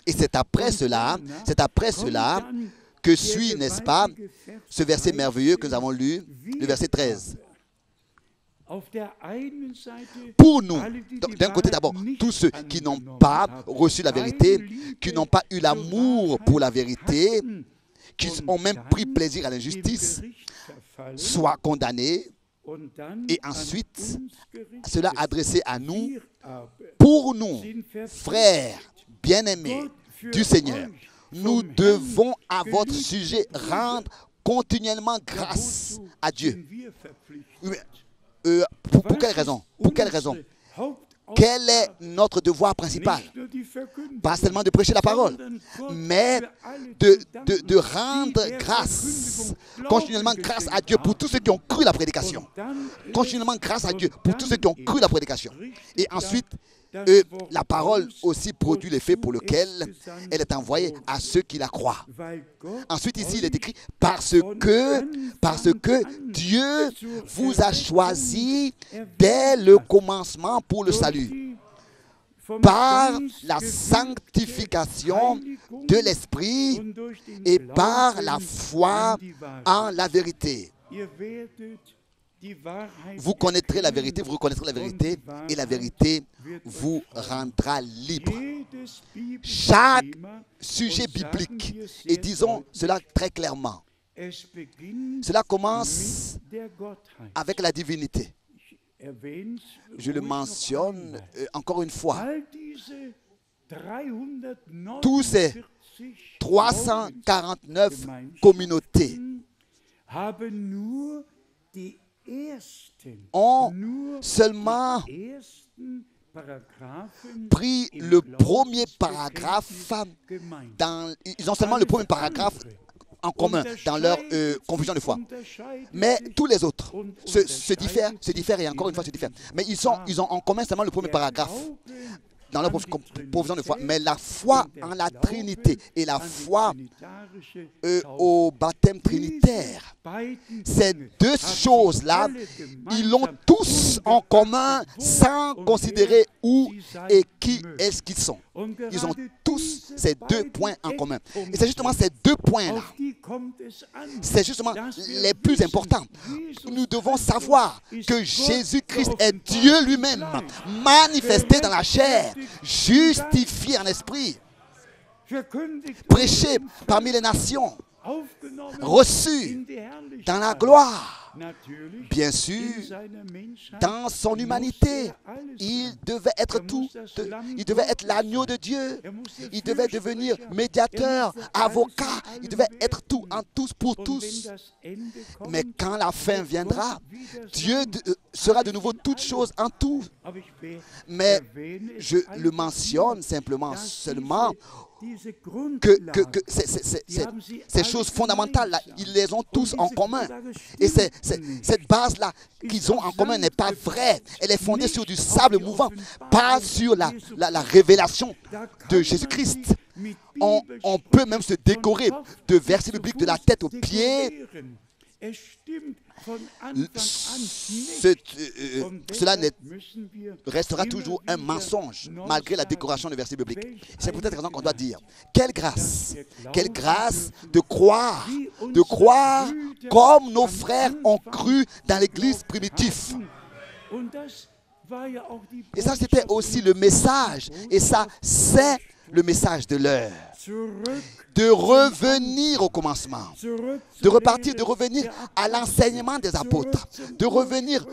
Et c'est après cela que suit, n'est-ce pas, ce verset merveilleux que nous avons lu, le verset 13. Pour nous, d'un côté d'abord, tous ceux qui n'ont pas reçu la vérité, qui n'ont pas eu l'amour pour la vérité, qui ont même pris plaisir à l'injustice, soient condamnés. Et ensuite, cela adressé à nous, pour nous, frères bien-aimés du Seigneur, nous devons à votre sujet rendre continuellement grâce à Dieu. Pour quelle raison? Pour quelle raison? Quel est notre devoir principal? Pas seulement de prêcher la parole, mais de rendre grâce, continuellement grâce à Dieu pour tous ceux qui ont cru la prédication. Continuellement grâce à Dieu pour tous ceux qui ont cru la prédication. Et ensuite, la parole aussi produit l'effet pour lequel elle est envoyée à ceux qui la croient. Ensuite, ici, il est écrit parce que Dieu vous a choisi dès le commencement pour le salut, par la sanctification de l'Esprit et par la foi en la vérité. Vous connaîtrez la vérité, vous reconnaîtrez la vérité, et la vérité vous rendra libre. Chaque sujet biblique, et disons cela très clairement, cela commence avec la divinité. Je le mentionne encore une fois. Tous ces 349 communautés ont seulement pris le premier paragraphe ils ont seulement le premier paragraphe en commun dans leur confusion de foi. Mais tous les autres se diffèrent et encore une fois se diffèrent. Mais ils ont en commun seulement le premier paragraphe dans leur provision de foi. Mais la foi en la Trinité et la foi au baptême trinitaire, ces deux choses-là, ils l'ont tous en commun sans considérer où et qui est-ce qu'ils sont. Ils ont tous ces deux points en commun. Et c'est justement ces deux points-là, c'est justement les plus importants. Nous devons savoir que Jésus-Christ est Dieu lui-même, manifesté dans la chair, justifié en esprit, prêché parmi les nations, reçu dans la gloire. Bien sûr, dans son humanité, il devait être tout. Il devait être l'agneau de Dieu. Il devait devenir médiateur, avocat. Il devait être tout, en tous, pour tous. Mais quand la fin viendra, Dieu sera de nouveau toute chose en tout. Mais je le mentionne seulement que ces choses fondamentales-là, ils les ont tous en commun. Et cette base-là qu'ils ont en commun n'est pas vraie. Elle est fondée sur du sable mouvant, pas sur la révélation de Jésus-Christ. On peut même se décorer de versets bibliques de la tête aux pieds. Cela restera toujours un mensonge malgré la décoration de versets bibliques. C'est pour cette raison qu'on doit dire quelle grâce de croire comme nos frères ont cru dans l'église primitive. Et ça, c'était aussi le message. Et ça, c'est le message de l'heure. De revenir au commencement, de revenir à l'enseignement des apôtres, de revenir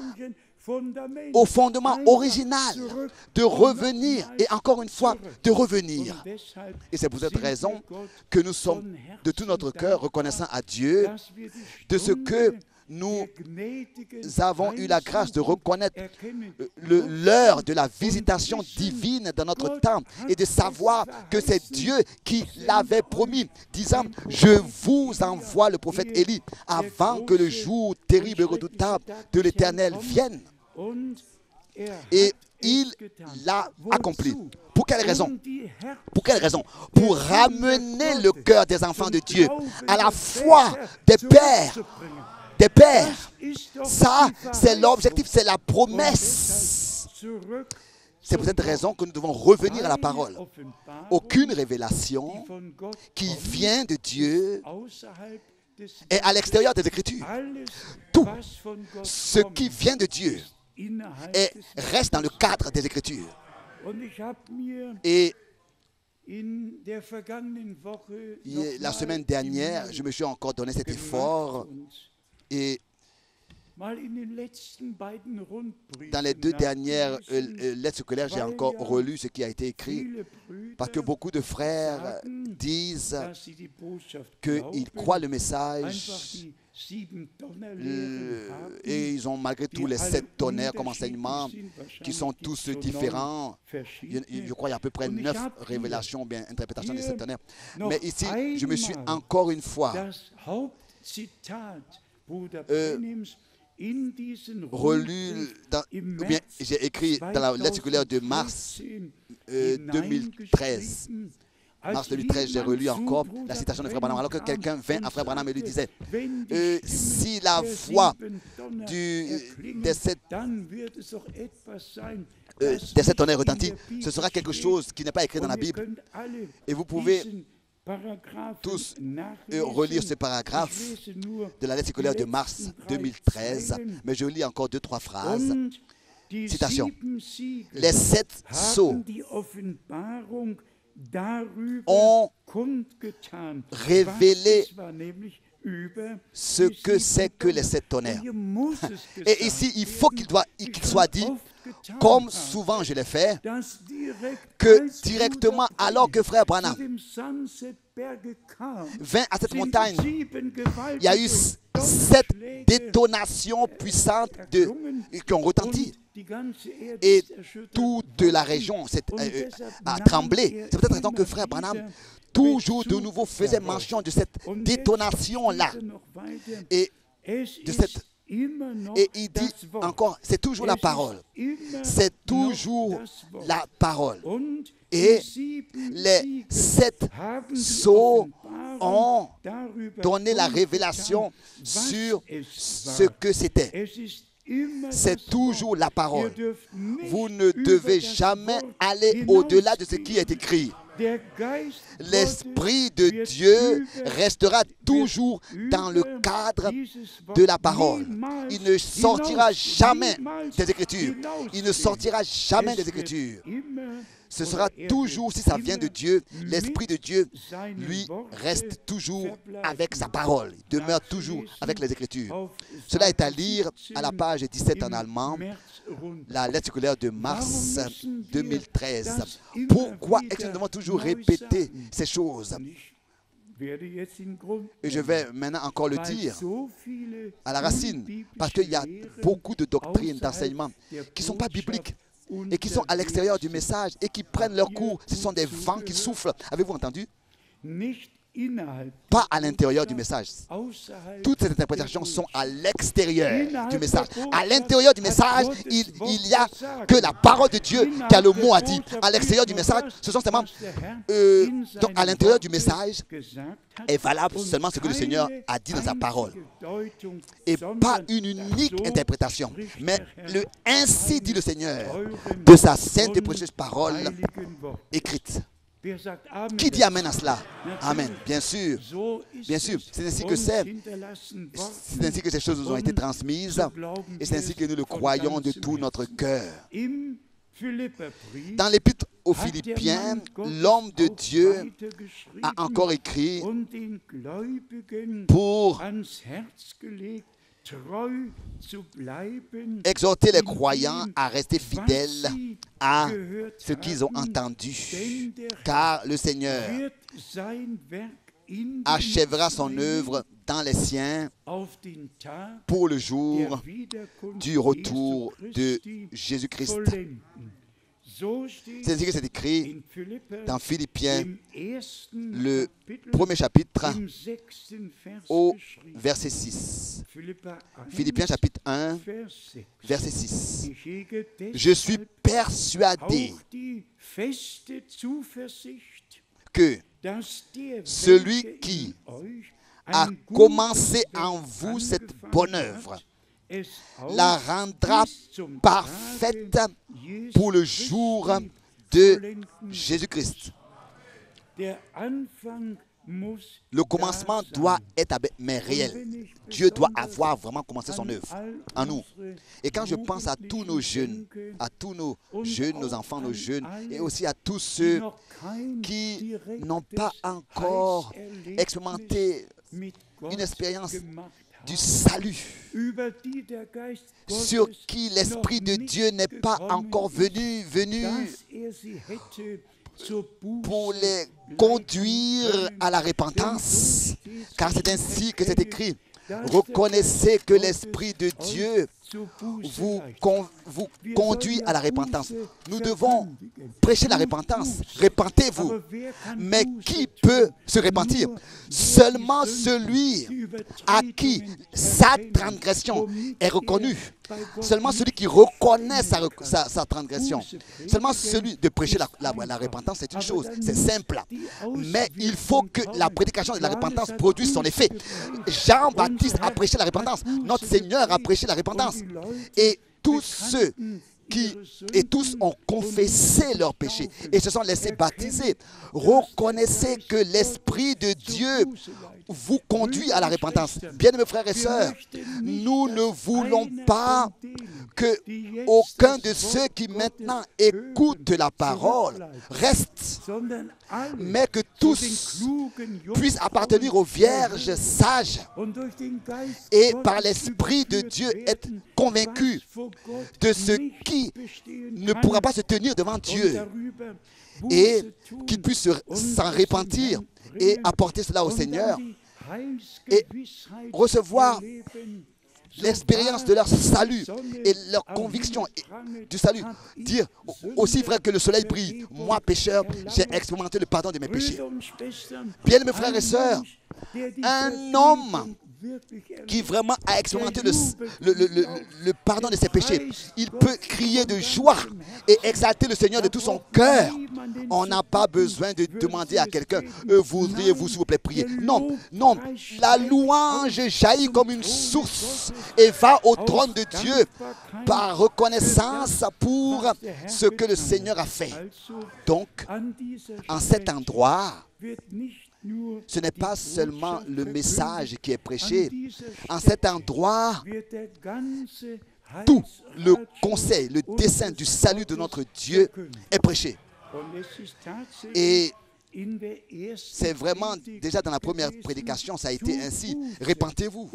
au fondement original, de revenir et encore une fois de revenir. Et c'est pour cette raison que nous sommes de tout notre cœur reconnaissants à Dieu de ce que nous avons eu la grâce de reconnaître l'heure de la visitation divine dans notre temps et de savoir que c'est Dieu qui l'avait promis, disant « Je vous envoie le prophète Élie avant que le jour terrible et redoutable de l'Éternel vienne. » Et il l'a accompli. Pour quelle raison? Pour quelle raison? Pour ramener le cœur des enfants de Dieu à la foi des pères. Des pères. Ça, c'est l'objectif, c'est la promesse. C'est pour cette raison que nous devons revenir à la parole. Aucune révélation qui vient de Dieu est à l'extérieur des Écritures. Tout ce qui vient de Dieu reste dans le cadre des Écritures. Et la semaine dernière, je me suis encore donné cet effort. Et dans les deux dernières lettres scolaires, j'ai encore relu ce qui a été écrit parce que beaucoup de frères disent qu'ils croient le message et ils ont malgré tout les 7 tonnerres comme enseignement qui sont tous différents. Je crois qu'il y a à peu près 9 révélations, bien interprétations des 7 tonnerres. Mais ici, je me suis encore une fois relu, ou bien j'ai écrit dans la lettre circulaire de mars 2013. Mars 2013, j'ai relu encore la citation de Frère Branham. Alors que quelqu'un vint à Frère Branham et lui disait si la voix des 7 tonnerres retentit, ce sera quelque chose qui n'est pas écrit dans la Bible. Et vous pouvez tous relire ce paragraphe de la lettre circulaire de mars 2013, mais je lis encore 2-3 phrases. Citation. Les 7 sceaux ont révélé ce que c'est que les 7 tonnerres. Et ici, il faut qu'il soit dit, comme souvent je l'ai fait, que directement, alors que Frère Branham vint à cette montagne, il y a eu 7 détonations puissantes qui ont retenti. Et toute la région a tremblé. C'est peut-être raison que Frère Branham toujours de nouveau faisait mention de cette détonation-là. Et il dit encore, c'est toujours la parole. C'est toujours la parole. Et les 7 sceaux ont donné la révélation sur ce que c'était. C'est toujours la parole. Vous ne devez jamais aller au-delà de ce qui est écrit. L'Esprit de Dieu restera toujours dans le cadre de la parole. Il ne sortira jamais des Écritures. Il ne sortira jamais des Écritures. Ce sera toujours, si ça vient de Dieu, l'Esprit de Dieu, lui, reste toujours avec sa parole. Il demeure toujours avec les Écritures. Cela est à lire à la page 17 en allemand, la lettre circulaire de mars 2013. Pourquoi est-ce que nous devons toujours répéter ces choses? Et je vais maintenant encore le dire à la racine, parce qu'il y a beaucoup de doctrines, d'enseignements qui ne sont pas bibliques et qui sont à l'extérieur du message et qui prennent leur cours. Ce sont des vents qui soufflent. Avez-vous entendu? Pas à l'intérieur du message. Toutes ces interprétations sont à l'extérieur du message. À l'intérieur du message, il n'y a que la parole de Dieu qui a le mot à dire. À l'extérieur du message, ce sont seulement... donc à l'intérieur du message est valable seulement ce que le Seigneur a dit dans sa parole. Et pas une unique interprétation. Mais le ainsi dit le Seigneur de sa sainte et précieuse parole écrite. Qui dit Amen à cela? Amen. Bien sûr. Bien sûr. C'est ainsi que c'est. C'est ainsi que ces choses nous ont été transmises. Et c'est ainsi que nous le croyons de tout notre cœur. Dans l'épître aux Philippiens, l'homme de Dieu a encore écrit pour exhorter les croyants à rester fidèles à ce qu'ils ont entendu, car le Seigneur achèvera son œuvre dans les siens pour le jour du retour de Jésus-Christ. C'est ainsi que c'est écrit dans Philippiens, le premier chapitre, au verset 6. Philippiens chapitre 1, verset 6. Je suis persuadé que celui qui a commencé en vous cette bonne œuvre la rendra parfaite pour le jour de Jésus-Christ. Le commencement doit être mais réel. Dieu doit avoir vraiment commencé son œuvre en nous. Et quand je pense à tous nos jeunes, nos enfants, nos jeunes, et aussi à tous ceux qui n'ont pas encore expérimenté une expérience du salut, sur qui l'Esprit de Dieu n'est pas encore venu pour les conduire à la repentance, car c'est ainsi que c'est écrit. Reconnaissez que l'Esprit de Dieu vous conduit à la repentance. Nous devons prêcher la repentance. Repentez-vous. Mais qui peut se repentir? Seulement celui à qui sa transgression est reconnue. Seulement celui qui reconnaît sa transgression. Seulement celui de prêcher la repentance, c'est une chose, c'est simple. Mais il faut que la prédication de la repentance produise son effet. Jean-Baptiste a prêché la repentance. Notre Seigneur a prêché la repentance. Et tous ont confessé leurs péchés et se sont laissés baptiser. Reconnaissez que l'Esprit de Dieu vous conduit à la repentance. Bien-aimés frères et sœurs, nous ne voulons pas que aucun de ceux qui maintenant écoutent la parole reste, mais que tous puissent appartenir aux vierges sages et par l'Esprit de Dieu être convaincus de ce qui ne pourra pas se tenir devant Dieu et qu'ils puissent s'en repentir et apporter cela au Seigneur et recevoir l'expérience de leur salut et leur conviction du salut. Dire, aussi vrai que le soleil brille, moi pécheur, j'ai expérimenté le pardon de mes péchés. Bien mes frères et sœurs, un homme qui vraiment a expérimenté le pardon de ses péchés, il peut crier de joie et exalter le Seigneur de tout son cœur. On n'a pas besoin de demander à quelqu'un, voudriez-vous s'il vous plaît prier? Non, non, la louange jaillit comme une source et va au trône de Dieu par reconnaissance pour ce que le Seigneur a fait. Donc, en cet endroit, ce n'est pas seulement le message qui est prêché. En cet endroit, tout le conseil, le dessein du salut de notre Dieu est prêché. Et c'est vraiment, déjà dans la première prédication, ça a été ainsi. Repentez-vous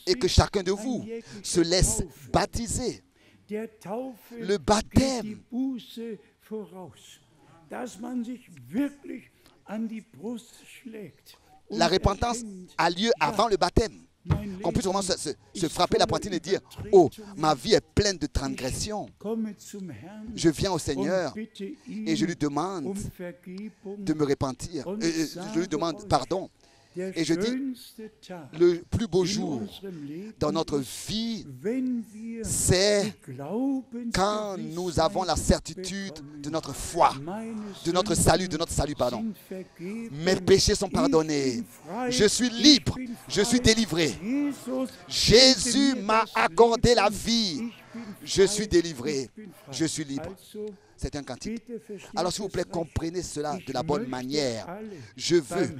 et que chacun de vous se laisse baptiser. Le baptême la repentance a lieu avant le baptême. Qu'on puisse vraiment se frapper la poitrine et dire, oh, ma vie est pleine de transgressions. Je viens au Seigneur et je lui demande de me repentir. Je lui demande pardon. Et je dis, le plus beau jour dans notre vie, c'est quand nous avons la certitude de notre foi, de notre salut, pardon. Mes péchés sont pardonnés. Je suis libre, je suis délivré. Jésus m'a accordé la vie. Je suis délivré, je suis libre. C'est un cantique. Alors s'il vous plaît, comprenez cela de la bonne manière. Je veux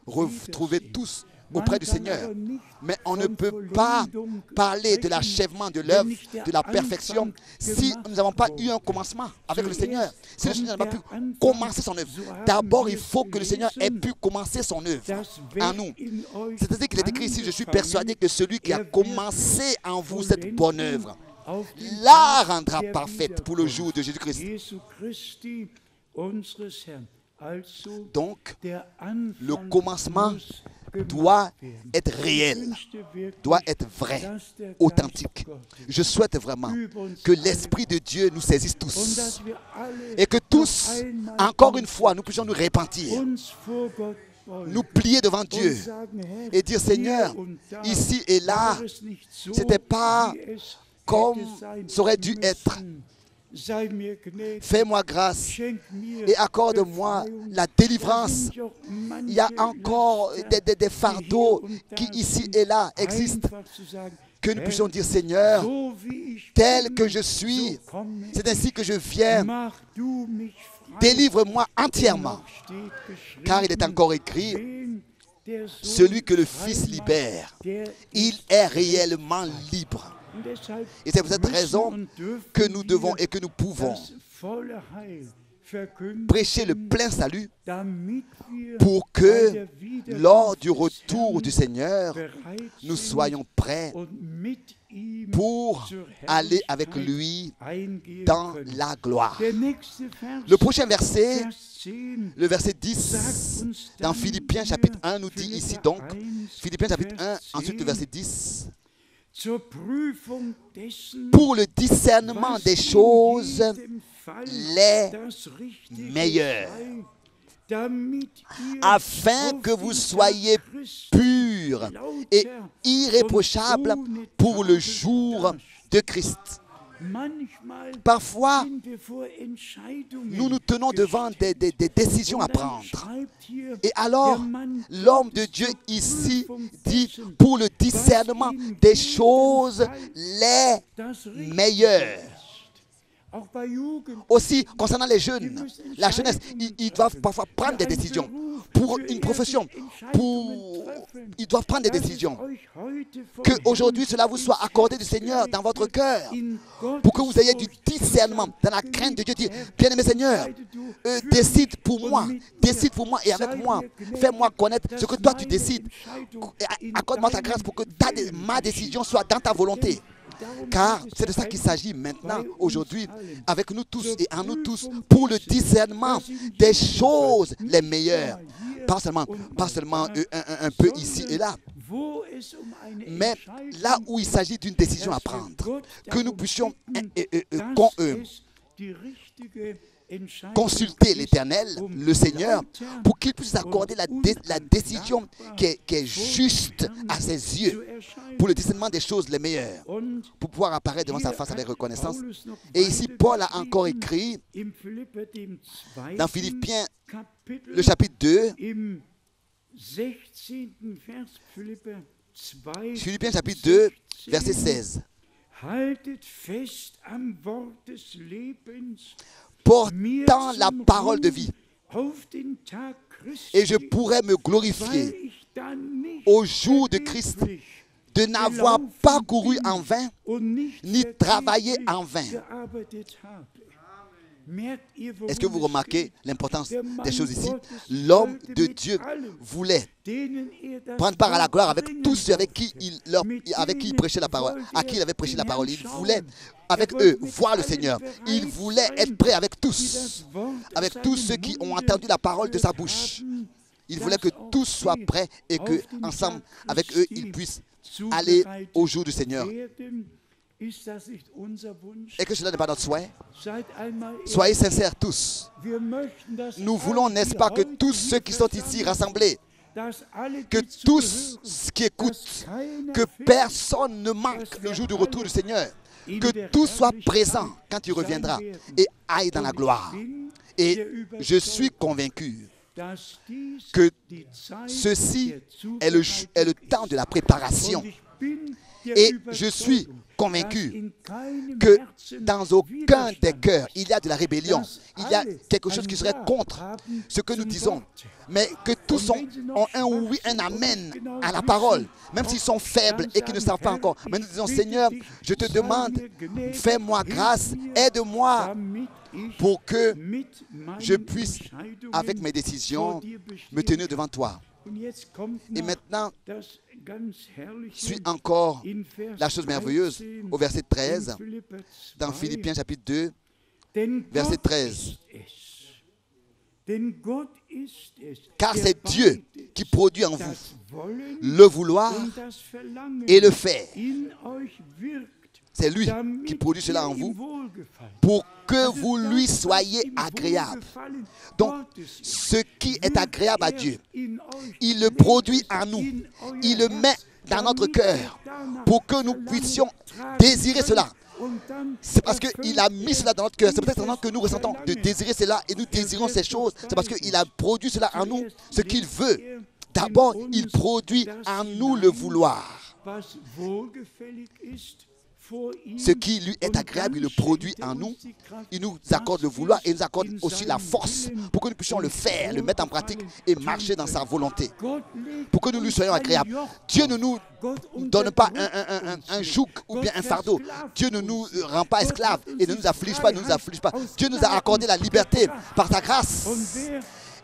retrouver tous auprès du Seigneur. Mais on ne peut pas parler de l'achèvement de l'œuvre, de la perfection, si nous n'avons pas eu un commencement avec le Seigneur. Si le Seigneur n'a pas pu commencer son œuvre, d'abord il faut que le Seigneur ait pu commencer son œuvre en nous. C'est-à-dire qu'il est écrit ici, je suis persuadé que celui qui a commencé en vous cette bonne œuvre, la rendra parfaite pour le jour de Jésus-Christ. Donc, le commencement doit être réel, doit être vrai, authentique. Je souhaite vraiment que l'Esprit de Dieu nous saisisse tous et que tous, encore une fois, nous puissions nous repentir, nous plier devant Dieu et dire, Seigneur, ici et là, ce n'était pas comme ça aurait dû être. Fais-moi grâce et accorde-moi la délivrance. Il y a encore des fardeaux qui ici et là existent. Que nous puissions dire, Seigneur, tel que je suis, c'est ainsi que je viens. Délivre-moi entièrement. Car il est encore écrit, celui que le Fils libère, il est réellement libre. Et c'est pour cette raison que nous devons et que nous pouvons prêcher le plein salut pour que lors du retour du Seigneur, nous soyons prêts pour aller avec lui dans la gloire. Le prochain verset, le verset 10, dans Philippiens chapitre 1, nous dit ici donc, Philippiens chapitre 1, ensuite le verset 10, pour le discernement des choses les meilleures, afin que vous soyez purs et irréprochables pour le jour de Christ. Parfois, nous nous tenons devant des décisions à prendre. Et alors, l'homme de Dieu ici dit pour le discernement des choses les meilleures. Aussi, concernant les jeunes, la jeunesse, ils doivent parfois prendre des décisions pour une profession. Ils doivent prendre des décisions. Qu'aujourd'hui, cela vous soit accordé du Seigneur dans votre cœur. Pour que vous ayez du discernement dans la crainte de Dieu. Dire, bien-aimé Seigneur, décide pour moi et avec moi. Fais-moi connaître ce que toi tu décides. Accorde-moi ta grâce pour que ma décision soit dans ta volonté. Car c'est de ça qu'il s'agit maintenant, aujourd'hui, avec nous tous et en nous tous, pour le discernement des choses les meilleures. Pas seulement un peu ici et là, mais là où il s'agit d'une décision à prendre, que nous puissions consulter l'Éternel, le Seigneur, pour qu'il puisse accorder la décision qui est juste à ses yeux, pour le discernement des choses les meilleures, pour pouvoir apparaître devant sa face avec reconnaissance. Et ici, Paul a encore écrit dans Philippiens, le chapitre 2, Philippiens chapitre 2, verset 16. Portant la parole de vie, et je pourrais me glorifier au jour de Christ, de n'avoir pas couru en vain, ni travaillé en vain. Est-ce que vous remarquez l'importance des choses ici? L'homme de Dieu voulait prendre part à la gloire avec tous ceux avec qui il prêchait la parole, à qui il avait prêché la parole. Il voulait avec eux voir le Seigneur. Il voulait être prêt avec tous ceux qui ont entendu la parole de sa bouche. Il voulait que tous soient prêts et que ensemble avec eux ils puissent aller au jour du Seigneur. Et que cela n'est pas notre souhait. Soyez sincères tous. Nous voulons, n'est-ce pas, que tous ceux qui sont ici rassemblés, que tous qui écoutent, que personne ne manque le jour du retour du Seigneur, que tous soient présents quand il reviendra et aillent dans la gloire. Et je suis convaincu que ceci est le temps de la préparation. Et je suis convaincu que dans aucun des cœurs, il y a de la rébellion. Il y a quelque chose qui serait contre ce que nous disons. Mais que tous ont un oui, un amen à la parole. Même s'ils sont faibles et qu'ils ne savent pas encore. Mais nous disons, Seigneur, je te demande, fais-moi grâce, aide-moi pour que je puisse, avec mes décisions, me tenir devant toi. Et maintenant, suit encore la chose merveilleuse au verset 13, dans Philippiens chapitre 2, verset 13. Car c'est Dieu qui produit en vous le vouloir et le faire. C'est lui qui produit cela en vous pour que vous lui soyez agréable. Donc, ce qui est agréable à Dieu, il le produit en nous. Il le met dans notre cœur pour que nous puissions désirer cela. C'est parce qu'il a mis cela dans notre cœur. C'est peut-être maintenant que nous ressentons de désirer cela et nous désirons ces choses. C'est parce qu'il a produit cela en nous, ce qu'il veut. D'abord, il produit en nous le vouloir. Ce qui lui est agréable, il le produit en nous. Il nous accorde le vouloir et il nous accorde aussi la force pour que nous puissions le faire, le mettre en pratique et marcher dans sa volonté. Pour que nous lui soyons agréables. Dieu ne nous donne pas un joug ou bien un fardeau. Dieu ne nous rend pas esclaves et ne nous afflige pas, Dieu nous a accordé la liberté par sa grâce.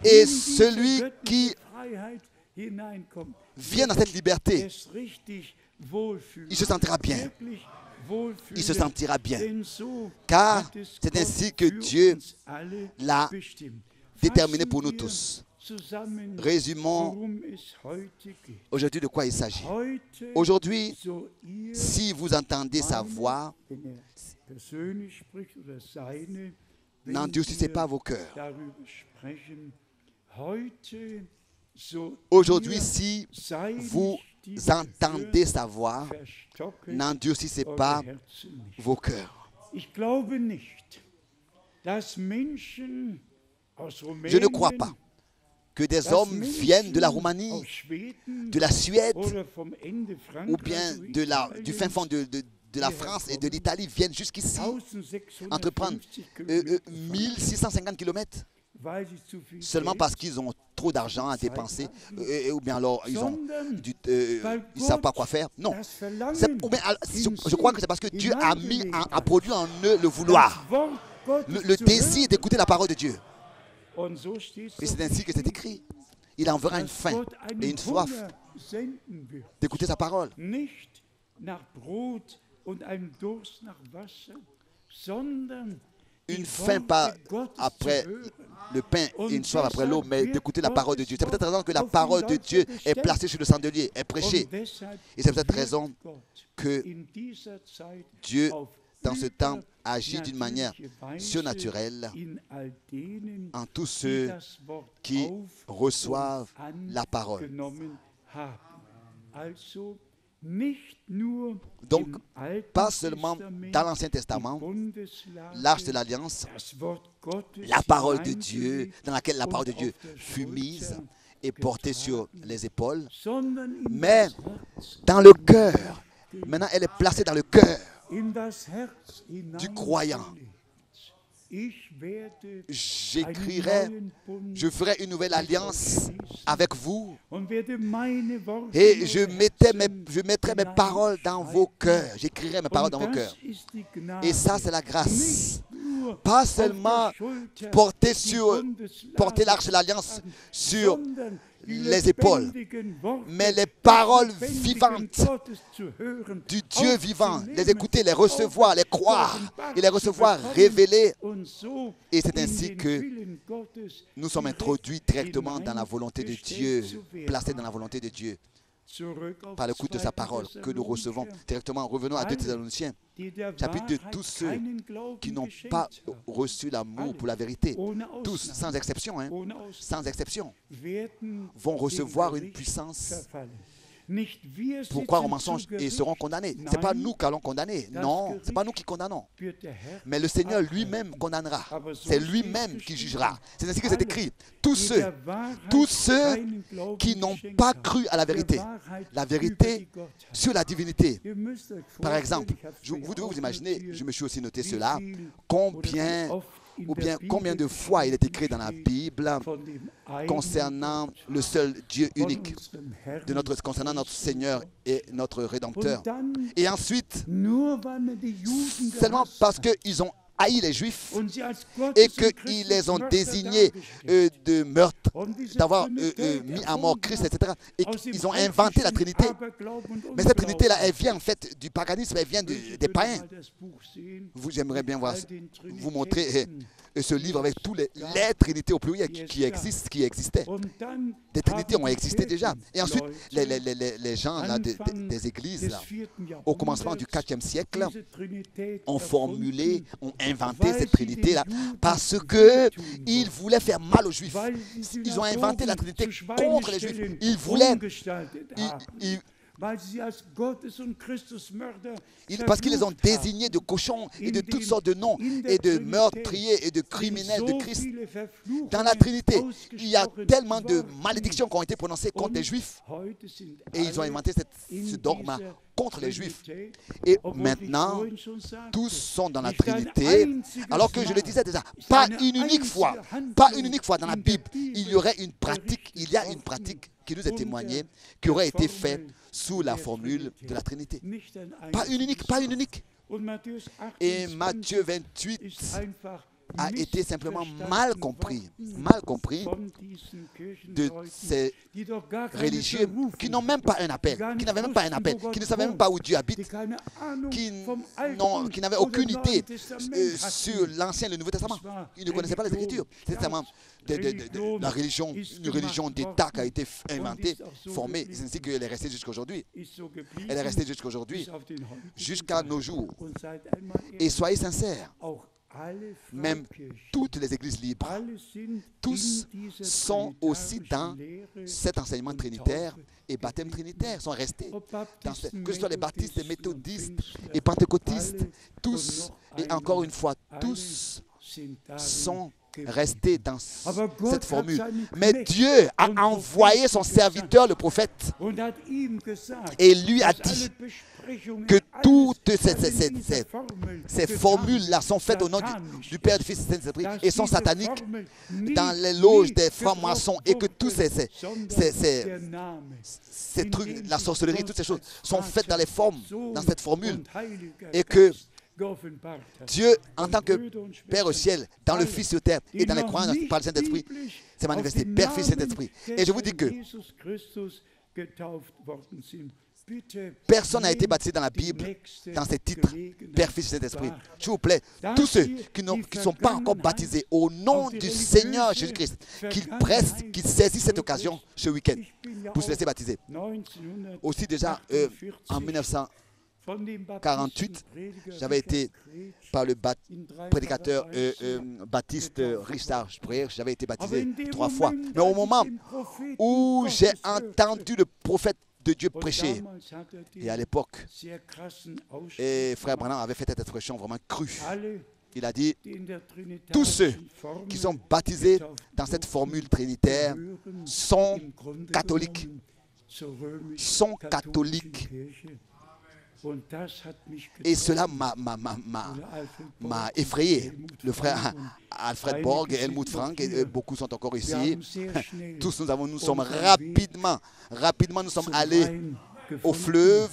Et celui qui vient dans cette liberté, il se sentira bien. Il se sentira bien. Car c'est ainsi que Dieu l'a déterminé pour nous tous. Résumons aujourd'hui de quoi il s'agit. Aujourd'hui, si vous entendez sa voix, n'endurcissez pas vos cœurs. Aujourd'hui, si vous entendez sa voix, n'endurcissez pas vos cœurs. Je ne crois pas que des hommes viennent de la Roumanie, de la Suède, ou bien du fin fond de la France et de l'Italie, viennent jusqu'ici, entreprendre 1650 km. Seulement parce qu'ils ont trop d'argent à dépenser, ou bien alors ils ne savent pas quoi faire. Non. Je crois que c'est parce que Dieu a produit en eux le vouloir, le désir d'écouter la parole de Dieu. Et c'est ainsi que c'est écrit. Il enverra une faim et une soif d'écouter sa parole. Une faim pas après le pain et une soif après l'eau, mais d'écouter la parole de Dieu. C'est peut-être raison que la parole de Dieu est placée sur le chandelier, est prêchée. Et c'est peut-être raison que Dieu, dans ce temps, agit d'une manière surnaturelle en tous ceux qui reçoivent la parole. Donc, pas seulement dans l'Ancien Testament, l'Arche de l'Alliance, la parole de Dieu, dans laquelle la parole de Dieu fut mise et portée sur les épaules, mais dans le cœur. Maintenant, elle est placée dans le cœur du croyant. J'écrirai, je ferai une nouvelle alliance avec vous et je mettrai mes paroles dans vos cœurs. J'écrirai mes paroles dans vos cœurs. Et ça, c'est la grâce. Pas seulement porter l'arche de l'alliance sur les épaules, mais les paroles vivantes du Dieu vivant, les écouter, les recevoir, les croire et les recevoir révélées. Et c'est ainsi que nous sommes introduits directement dans la volonté de Dieu, placés dans la volonté de Dieu, par l'écoute de sa parole que nous recevons directement. Revenons à 2 Thessaloniciens, chapitre 2. Tous ceux qui n'ont pas reçu l'amour pour la vérité, tous, sans exception, sans exception, vont recevoir une puissance pour croire au mensonge et seront condamnés. Ce n'est pas nous qui allons condamner. Non, ce n'est pas nous qui condamnons. Mais le Seigneur lui-même condamnera. C'est lui-même qui jugera. C'est ainsi que c'est écrit. Tous ceux qui n'ont pas cru à la vérité sur la divinité. Par exemple, vous devez vous imaginer, je me suis aussi noté cela, combien de fois il est écrit dans la Bible concernant le seul Dieu unique, concernant notre Seigneur et notre Rédempteur. Et ensuite, seulement parce qu'ils ont haï les Juifs et qu'ils les ont désignés de meurtre, d'avoir mis à mort Christ, etc. Et qu'ils ont inventé la Trinité. Mais cette Trinité-là, elle vient en fait du paganisme, elle vient des païens. J'aimerais bien vous montrer ce livre avec tous les Trinités au pluriel qui existaient. Des Trinités ont existé déjà. Et ensuite, les gens là, des églises, là, au commencement du IVe siècle, ont formulé, ont inventé cette Trinité-là parce qu'ils voulaient faire mal aux Juifs. Ils ont inventé la Trinité contre les Juifs. Ils voulaient... Parce qu'ils les ont désignés de cochons et de toutes sortes de noms et de meurtriers et de criminels de Christ. Dans la Trinité, il y a tellement de malédictions qui ont été prononcées contre les Juifs. Et ils ont inventé ce dogme contre les Juifs. Et maintenant, tous sont dans la Trinité. Alors que je le disais déjà, pas une unique fois dans la Bible, il y aurait une pratique, il y a une pratique qui nous est témoignée, qui aurait été faite sous la formule de la Trinité. Pas une unique. Et Matthieu 28 a été simplement mal compris de ces religieux qui n'ont même pas un appel, qui n'avaient même pas un appel, qui ne savaient même pas où Dieu habite, qui n'avaient aucune idée sur l'Ancien et le Nouveau Testament. Ils ne connaissaient pas les Écritures. C'est simplement une religion d'État qui a été inventée, formée. C'est ainsi qu'elle est restée jusqu'à aujourd'hui. Elle est restée jusqu'à aujourd'hui, jusqu'à nos jours. Et soyez sincères. Même toutes les églises libres, tous sont aussi dans cet enseignement trinitaire et baptême trinitaire, sont restés. Que ce soit les baptistes, les méthodistes et pentecôtistes, tous, et encore une fois, tous sont restés dans cette formule. Mais Dieu a envoyé son serviteur, le prophète, et lui a dit que toutes ces formules-là sont faites au nom du Père, du Fils et du Saint-Esprit et sont sataniques dans les loges des francs-maçons et que tous ces trucs, la sorcellerie, toutes ces choses sont faites dans les formes, dans cette formule et que Dieu, en tant que Père au ciel, dans le Fils sur terre et dans les croyants par le Saint-Esprit, s'est manifesté, Père, Fils et Saint-Esprit. Et je vous dis que personne n'a été baptisé dans la Bible, dans ces titres, Père, Fils et Saint-Esprit. S'il vous plaît, tous ceux qui ne sont pas encore baptisés au nom du Seigneur Jésus-Christ, qu'ils saisissent cette occasion ce week-end pour se laisser baptiser. Aussi déjà, en 1948, j'avais été par le prédicateur baptiste Richard Spreer, j'avais été baptisé 3 fois. Mais au moment où j'ai entendu le prophète de Dieu prêcher, et à l'époque, Frère Branham avait fait cette expression vraiment crue. Il a dit, tous ceux qui sont baptisés dans cette formule trinitaire sont catholiques. Sont catholiques. Et cela m'a effrayé. Le frère Alfred Borg, Helmut Frank, et beaucoup sont encore ici. Tous nous sommes rapidement nous sommes allés au fleuve,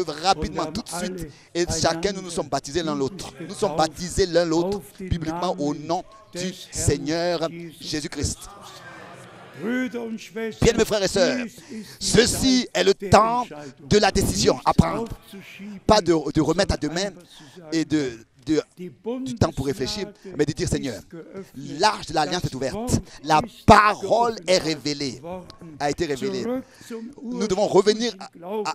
rapidement, tout de suite. Et chacun, nous nous sommes baptisés l'un l'autre. Nous sommes baptisés l'un l'autre, bibliquement, au nom du Seigneur Jésus-Christ. Bien, mes frères et sœurs, ceci est le temps de la décision à prendre. Pas de remettre à demain et du temps pour réfléchir, mais de dire Seigneur, l'arche de l'alliance est ouverte. La parole est révélée, a été révélée. Nous devons revenir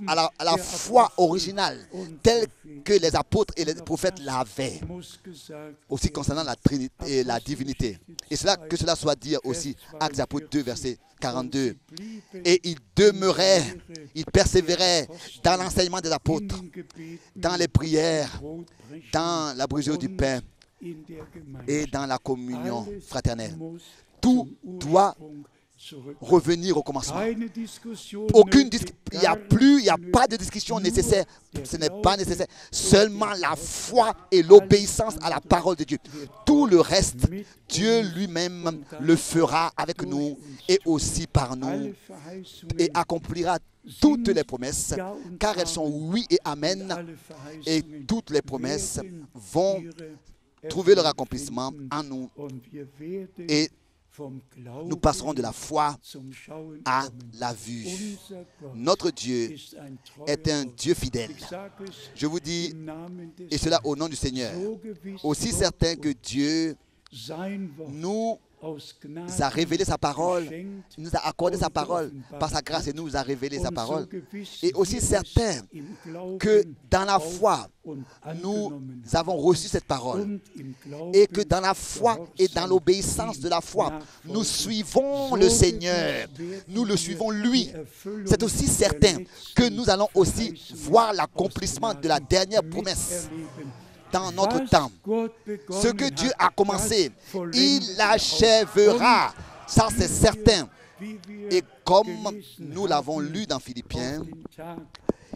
à la foi originale, telle que les apôtres et les prophètes l'avaient, aussi concernant la Trinité et la divinité. Et que cela soit dit aussi, Actes des Apôtres 2, verset 42. Et ils demeuraient, ils persévéraient dans l'enseignement des apôtres, dans les prières, dans la brisure du pain et dans la communion fraternelle. Tout doit revenir au commencement. Il n'y a pas de discussion nécessaire. Ce n'est pas nécessaire. Seulement la foi et l'obéissance à la parole de Dieu. Tout le reste, Dieu lui-même le fera avec nous et aussi par nous et accomplira toutes les promesses, car elles sont oui et amen. Et toutes les promesses vont trouver leur accomplissement en nous. Et nous passerons de la foi à la vue. Notre Dieu est un Dieu fidèle. Je vous dis, et cela au nom du Seigneur, aussi certain que Dieu nous a révélé sa parole, nous a accordé sa parole par sa grâce et nous a révélé sa parole. Et aussi certain que dans la foi, nous avons reçu cette parole et que dans la foi et dans l'obéissance de la foi, nous suivons le Seigneur, nous le suivons lui. C'est aussi certain que nous allons aussi voir l'accomplissement de la dernière promesse dans notre temps. Ce que Dieu a commencé, il l'achèvera. Ça, c'est certain. Et comme nous l'avons lu dans Philippiens,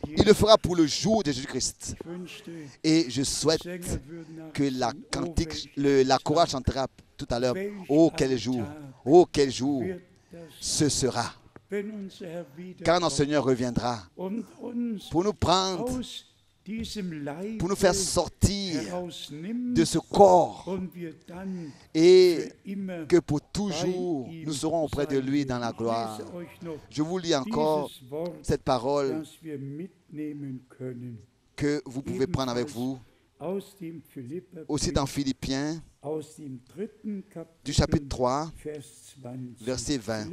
il le fera pour le jour de Jésus-Christ. Et je souhaite que la chorale chantera tout à l'heure. Oh, quel jour ce sera. Quand notre Seigneur reviendra pour nous prendre, pour nous faire sortir de ce corps et que pour toujours nous serons auprès de lui dans la gloire. Je vous lis encore cette parole que vous pouvez prendre avec vous aussi dans Philippiens du chapitre 3 verset 20.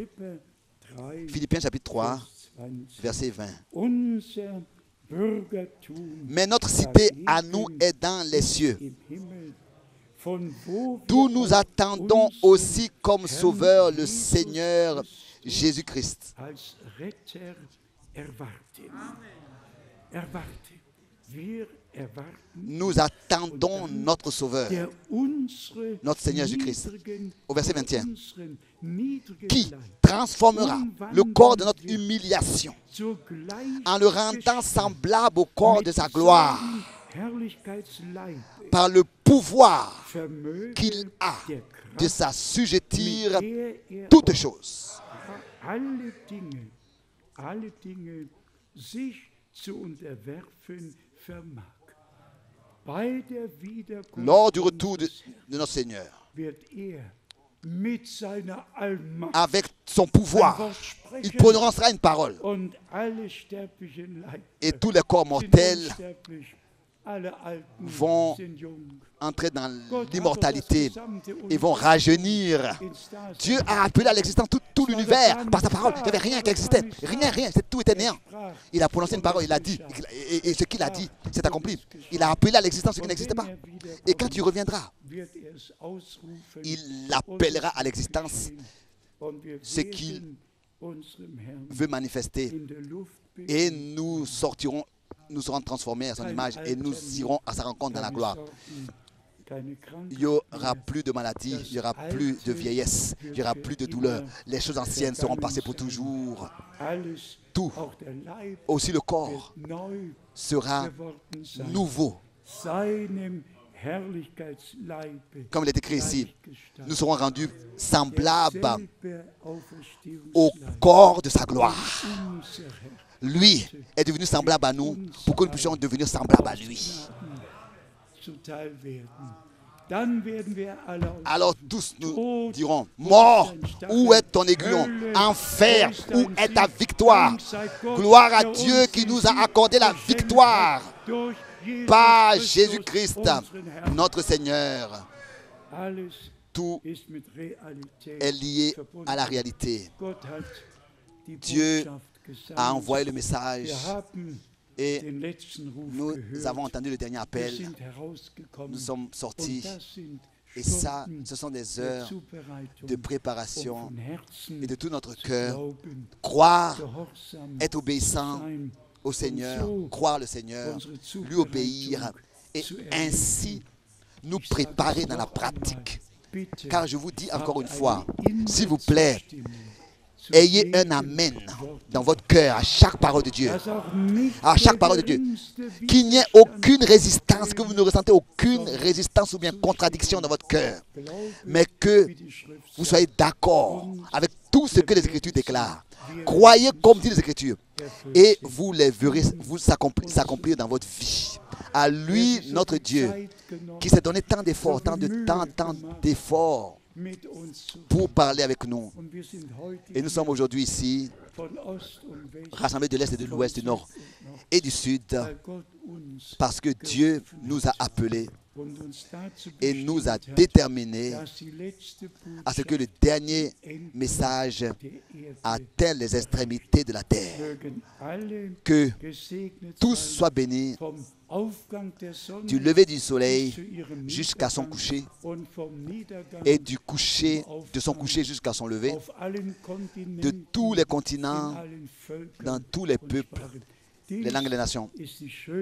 Philippiens chapitre 3 verset 20. Mais notre cité à nous est dans les cieux, d'où nous attendons aussi comme sauveur le Seigneur Jésus-Christ. Nous attendons notre Sauveur, notre Seigneur Jésus-Christ. Au verset 21. Qui transformera le corps de notre humiliation en le rendant semblable au corps de sa gloire par le pouvoir qu'il a de s'assujettir toutes choses. Lors du retour de notre Seigneur, avec son pouvoir, il prononcera une parole. Et tous les corps mortels vont entrer dans l'immortalité et vont rajeunir. Dieu a appelé à l'existence tout l'univers par sa parole. Il n'y avait rien qui existait. Rien. Tout était néant. Il a prononcé une parole, il a dit. Et ce qu'il a dit, c'est accompli. Il a appelé à l'existence ce qui n'existait pas. Et quand il reviendra, il appellera à l'existence ce qu'il veut manifester. Et nous sortirons, nous serons transformés à son image et nous irons à sa rencontre dans la gloire. Il n'y aura plus de maladie, il n'y aura plus de vieillesse, il n'y aura plus de douleur. Les choses anciennes seront passées pour toujours. Tout, aussi le corps, sera nouveau. Comme il est écrit ici, nous serons rendus semblables au corps de sa gloire. Lui est devenu semblable à nous pour que nous puissions devenir semblables à lui. Alors tous nous dirons, mort, où est ton aiguillon? Enfer, où est ta victoire? Gloire à Dieu qui nous a accordé la victoire par Jésus-Christ, notre Seigneur. Tout est lié à la réalité. Dieu a envoyé le message et nous avons entendu le dernier appel. Nous sommes sortis et ça, ce sont des heures de préparation et de tout notre cœur. Croire, être obéissant au Seigneur, croire le Seigneur, lui obéir et ainsi nous préparer dans la pratique. Car je vous dis encore une fois, s'il vous plaît, ayez un amen dans votre cœur à chaque parole de Dieu. À chaque parole de Dieu. Qu'il n'y ait aucune résistance, que vous ne ressentez aucune résistance ou bien contradiction dans votre cœur. Mais que vous soyez d'accord avec tout ce que les Écritures déclarent. Croyez comme dit les Écritures. Et vous les verrez s'accomplir dans votre vie. À lui, notre Dieu, qui s'est donné tant d'efforts, tant d'efforts pour parler avec nous. Et nous sommes aujourd'hui ici, rassemblés de l'Est et de l'Ouest, du Nord et du Sud, parce que Dieu nous a appelés et nous a déterminés à ce que le dernier message atteigne les extrémités de la terre. Que tous soient bénis du lever du soleil jusqu'à son coucher et du coucher de son coucher jusqu'à son lever, de tous les continents, dans tous les peuples, les langues et les nations.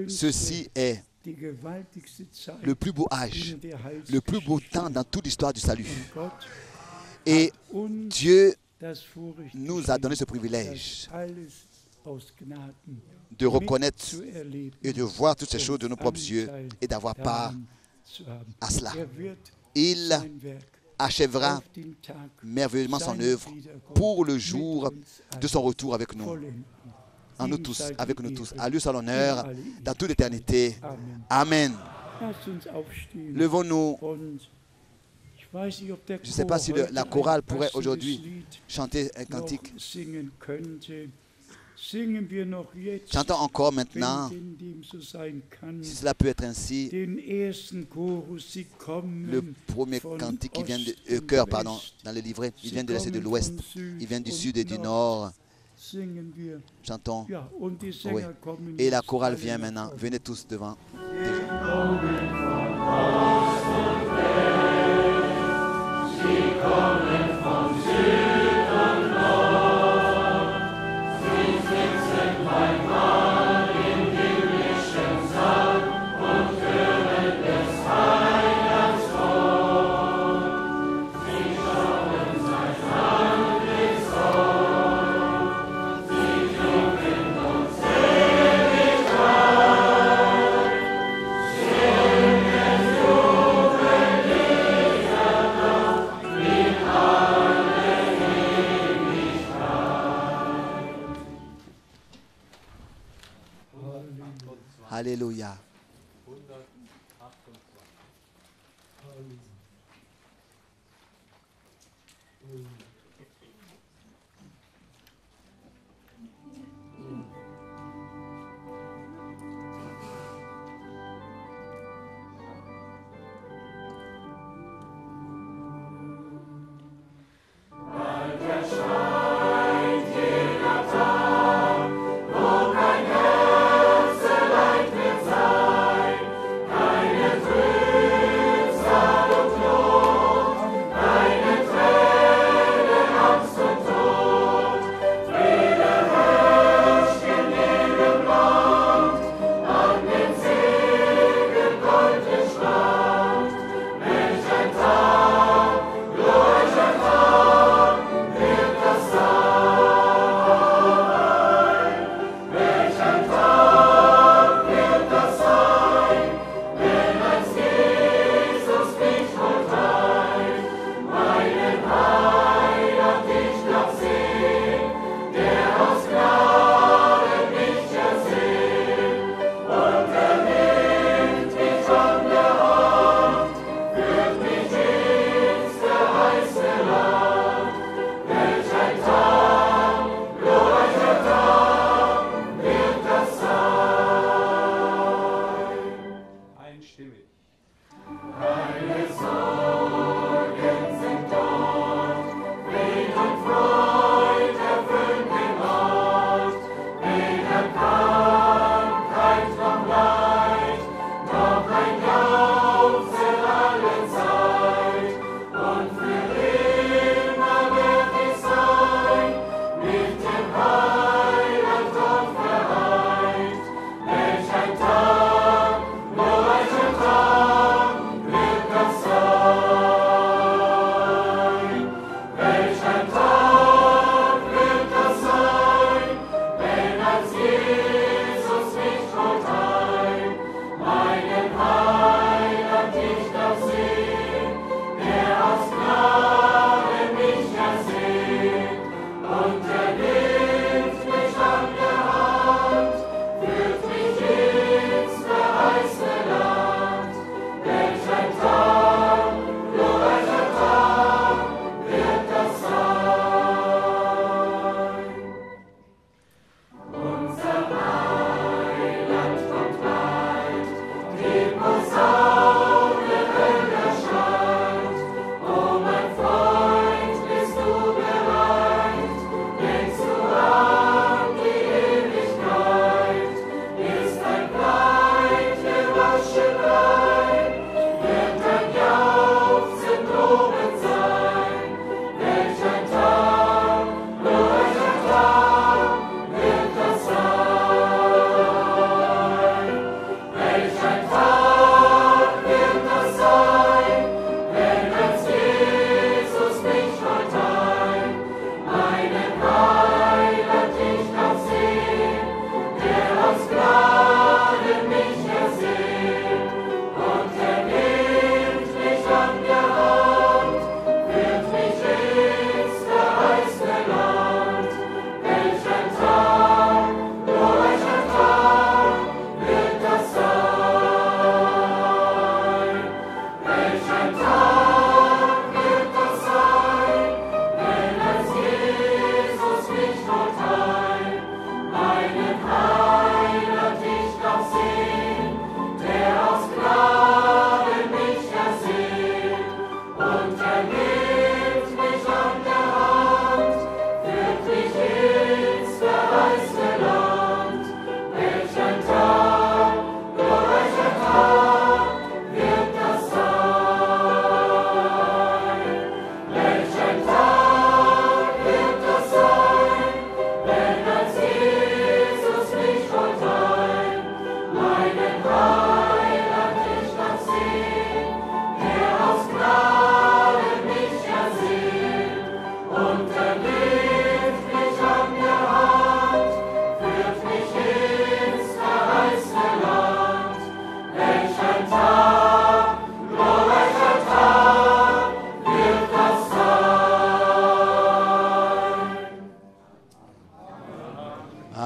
Ceci est le plus beau âge, le plus beau temps dans toute l'histoire du salut. Et Dieu nous a donné ce privilège de reconnaître et de voir toutes ces choses de nos propres yeux et d'avoir part à cela. Il achèvera merveilleusement son œuvre pour le jour de son retour avec nous. En nous tous, avec nous tous. À lui soit l'honneur dans toute l'éternité. Amen. Levons-nous. Je ne sais pas si la chorale pourrait aujourd'hui chanter un cantique. Chantons encore maintenant, si cela peut être ainsi, le premier cantique qui vient de chœur, pardon, dans le livret, il vient de l'Est et de l'Ouest, il vient du Sud et du Nord. Chantons. Oui. Et la chorale vient maintenant. Venez tous devant. Alléluia.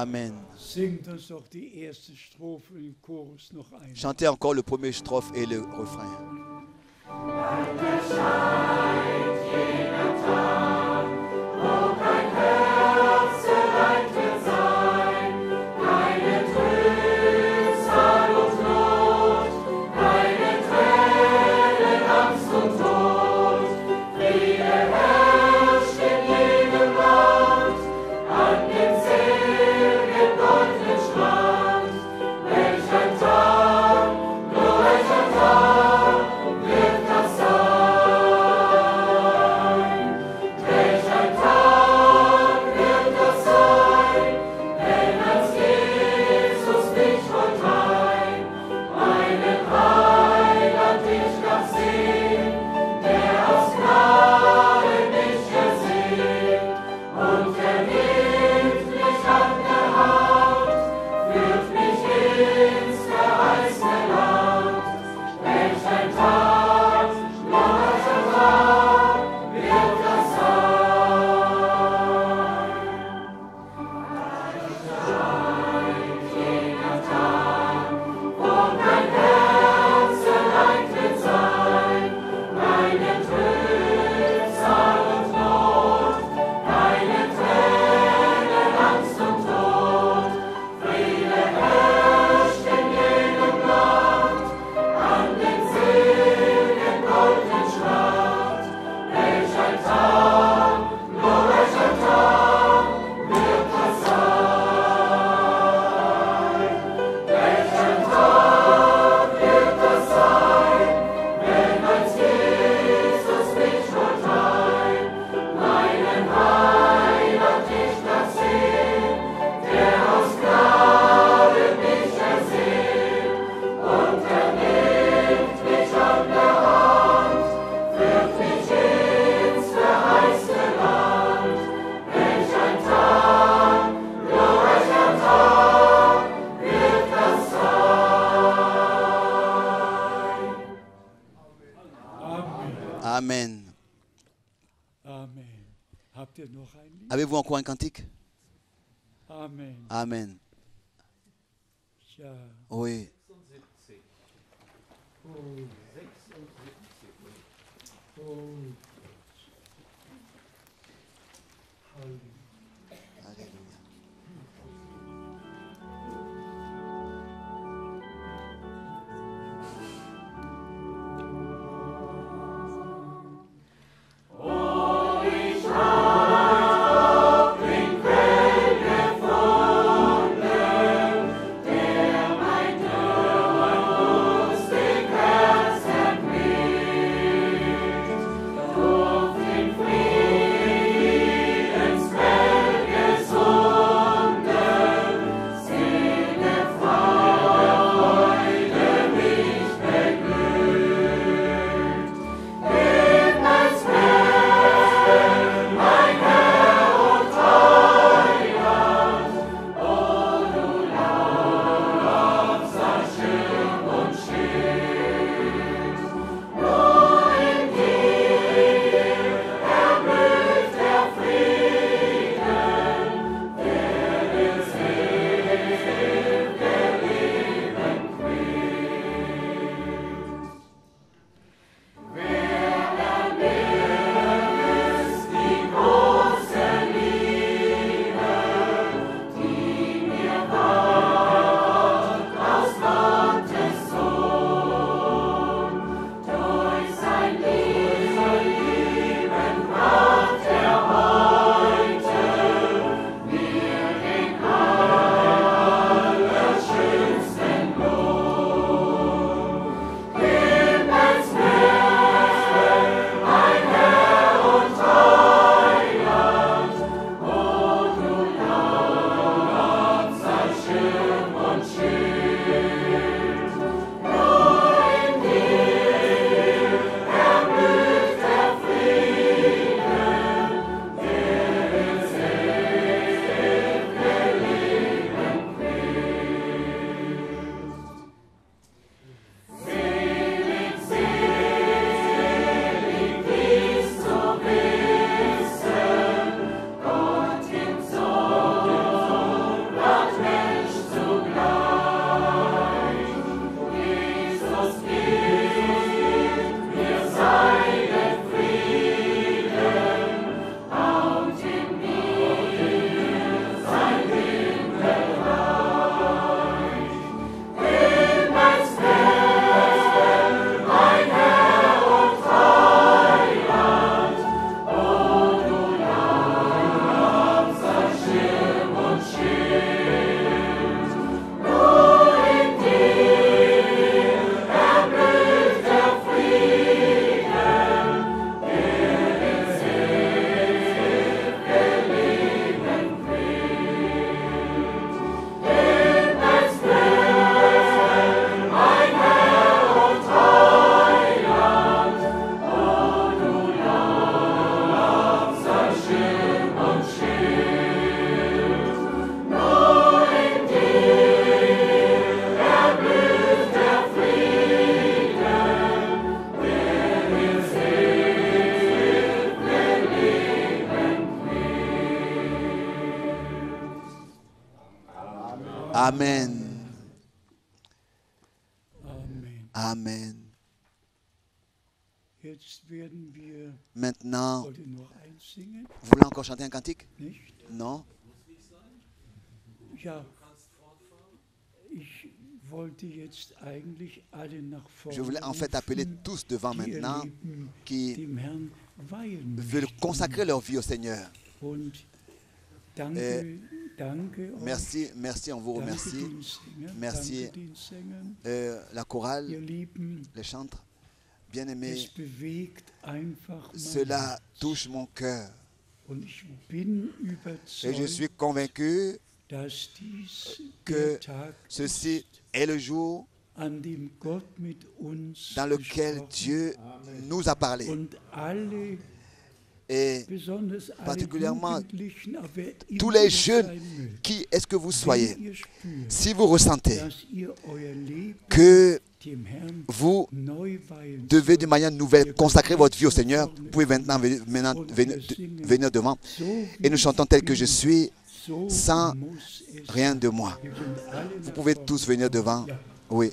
Amen. Chantez encore le premier strophe et le refrain. Amen. Avez-vous encore un cantique? Amen. Amen. Oui. Spread Amen. Amen. Amen. Jetzt werden wir, Maintenant, wollt ihr noch einsingen? vous voulez encore chanter un cantique? Nicht? Non? Ja. Ich wollte jetzt eigentlich alle nach vorne Je voulais en fait appeler rufen, tous devant die ihr maintenant Leben qui dem Herrn weihen veulent möchten. consacrer leur vie au Seigneur. Und danke, danke euch. Merci, merci, on vous Danke remercie. den Sängern, Merci. danke den Sängern. La Ihr chorale, Lieben, les chantres, bien aimés, es bewegt einfach mein cela Herz. touche mon cœur. Und ich bin Et je suis überzeugt, convaincu dass dies que der Tag ceci ist, est le jour an dem Gott mit uns dans lequel gesprochen Dieu nous a parlé. und alle, Et besonders alle particulièrement Jugendlichen, aber wer tous immer les ihr jeunes, sein mögt, qui est-ce que vous wenn soyez, ihr spürt, si vous ressentez dass ihr euer Leben que dem Herrn vous neu weihen devez sollt, d'une manière nouvelle consacrer votre vie au Seigneur, vous pouvez maintenant venir devant. so Et nous chantons tel que je suis, so sans muss es rien sein. de moi. Wir sind alle Vous nach pouvez vorne tous venir kommen. devant. Ja. Oui.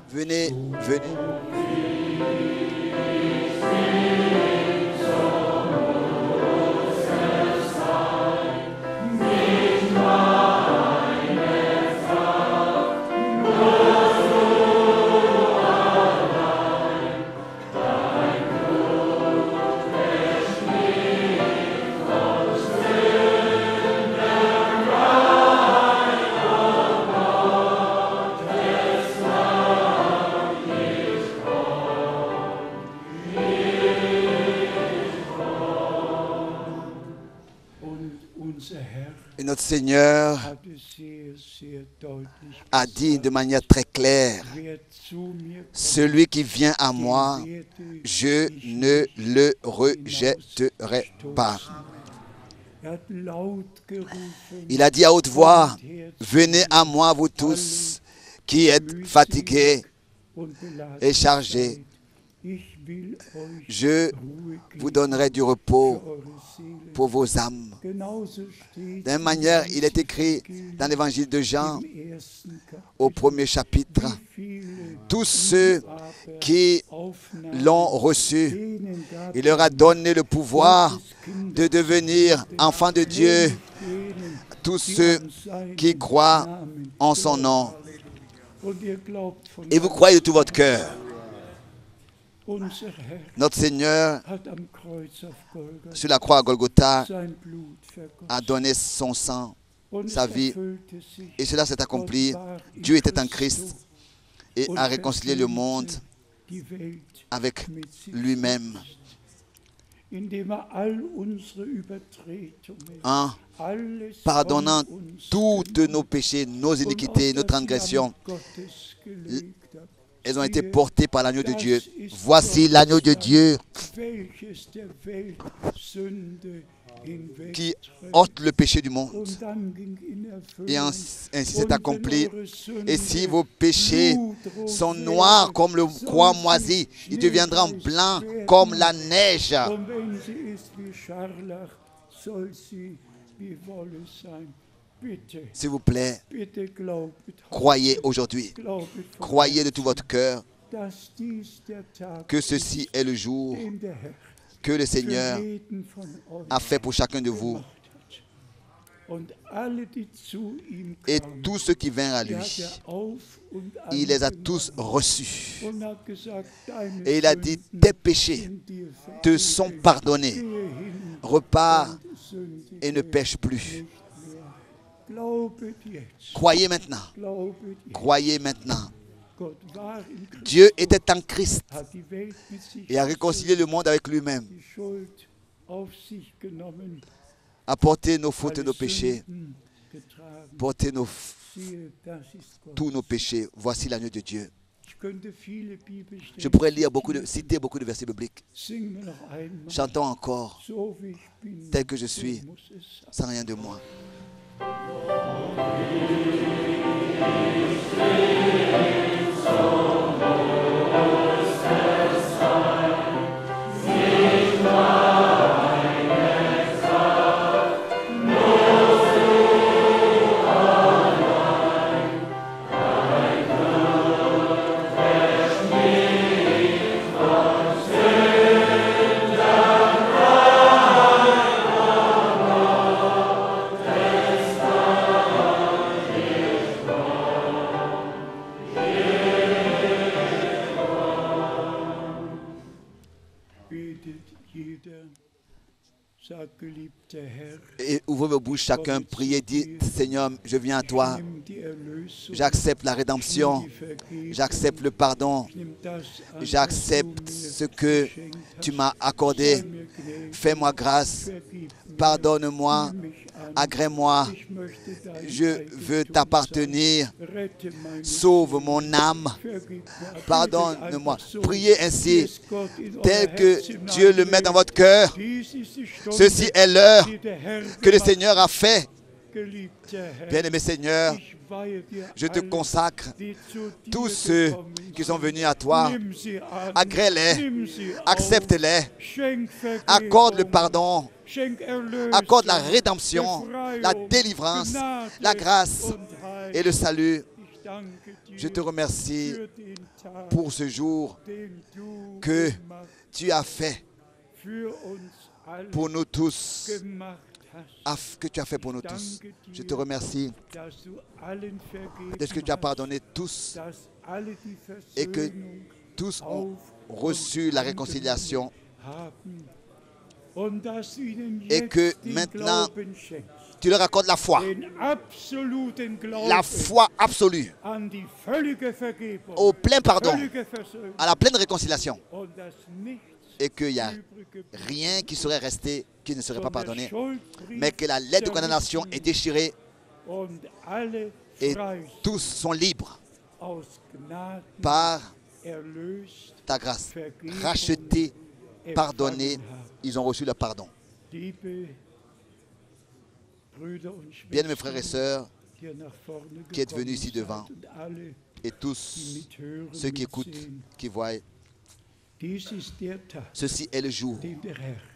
Venez, venez. Und unser Herr Et notre Seigneur hat es sehr, sehr deutlich a dit gesagt, de manière très claire, wer zu mir kommt, celui qui vient à den moi, werde je ich ne nicht le rejetterai pas. Er hat laut gerufen, Il a dit à haute voix, kommt her zu venez mir, à moi vous tous qui êtes fatigués und beladen et chargés. seid. Ich will euch Je Ruhe vous geben donnerai du für repos eure Seele. pour vos âmes. Genauso steht De la même manière, il est écrit dans l'évangile de Jean, im ersten au Kapitel, premier chapitre, viele tous ceux aber qui aufnahmen, l'ont reçu, denen gab il leur a donné le pouvoir de devenir enfants de Dieu, denen, tous die ceux an seinen qui croient Namen en son nom. Und ihr glaubt von Et vous croyez de tout votre cœur. unser Herr Notre Seigneur, hat am Kreuz auf Golgatha sur la croix à Golgotha, sein Blut vergossen. a donné son sang, Und sa es vie, erfüllte sich. et cela s'est accompli. Gott war in Dieu était en Christus Christ et und a réconcilié le monde versöhnte die Welt avec mit sich lui-même, selbst, indem all unsere Übertretungen, en alles pardonnant von uns toutes nos péchés, nos iniquités, nos transgressions. Gottes gelegt hat. Elles ont été portées par l'agneau de Dieu. Voici l'agneau de Dieu Welches der Welt Sünde qui hinwegträgt. ôte le péché du monde. Und dann ging in Erfüllung, Et ainsi c'est und wenn accompli. eure Sünde Et si vos péchés blutrot sont wäre, noirs comme le so croix sie moisi, ils deviendront schneeweiß blancs werden. comme la neige. Und wenn sie ist wie Scharlach, soll sie wie Wolle sein. Bitte, S'il vous plaît, bitte glaubet, croyez aujourd'hui. glaubet von Croyez de tout votre cœur dass dies der Tag que ceci est le jour den der Herr que le für Seigneur jeden von euch a fait pour chacun de vous. gemacht hat. Und alle, die zu ihm Et kamen, tous ceux qui vinrent à die lui, hat auf und il les a angenommen tous reçus. und hat gesagt, deine Et il a dit, Sünden tes péchés sind dir te sont vergeben. pardonnés. Gehe hin Repars und sündige et ne pêche plus. nicht mehr. Glaubet jetzt, Croyez maintenant. glaubet jetzt. Croyez maintenant. Gott war in Christus, Dieu était en Christ hat die Welt mit sich et a réconcilié le monde avec lui-même. die Schuld a porté nos fautes et nos péchés, porté tous nos péchés. Voici l'agneau de Dieu. Je pourrais citer beaucoup de versets bibliques. Chantons encore, tel que je suis, sans rien de moi. Et ouvrez vos bouches, chacun, priez, dites, Seigneur, je viens à toi. J'accepte la rédemption. J'accepte le pardon. J'accepte ce que tu m'as accordé. Fais-moi grâce. Pardonne-moi. Agrée-moi. Je veux t'appartenir. Sauve mon âme. Pardonne-moi. Priez ainsi, tel que Dieu le met dans votre cœur. Ceci est l'heure que le Seigneur a fait. Bien-aimé Seigneur, je te consacre tous ceux qui sont venus à toi. Agrée-les, accepte-les, accorde le pardon, accorde la rédemption, la délivrance, la grâce et le salut. Je te remercie pour ce jour que tu as fait pour nous tous, que tu as fait pour nous tous. Je te remercie de ce que tu as pardonné tous et que tous ont reçu la réconciliation et que maintenant tu leur accordes la foi absolue au plein pardon, à la pleine réconciliation, et qu'il n'y a rien qui serait resté, qui ne serait pas pardonné, mais que la lettre de condamnation est déchirée et tous sont libres par ta grâce, rachetés, pardonnés, ils ont reçu le pardon. Bien mes frères et sœurs qui êtes venus ici devant, et tous ceux qui écoutent, qui voient, ceci est le jour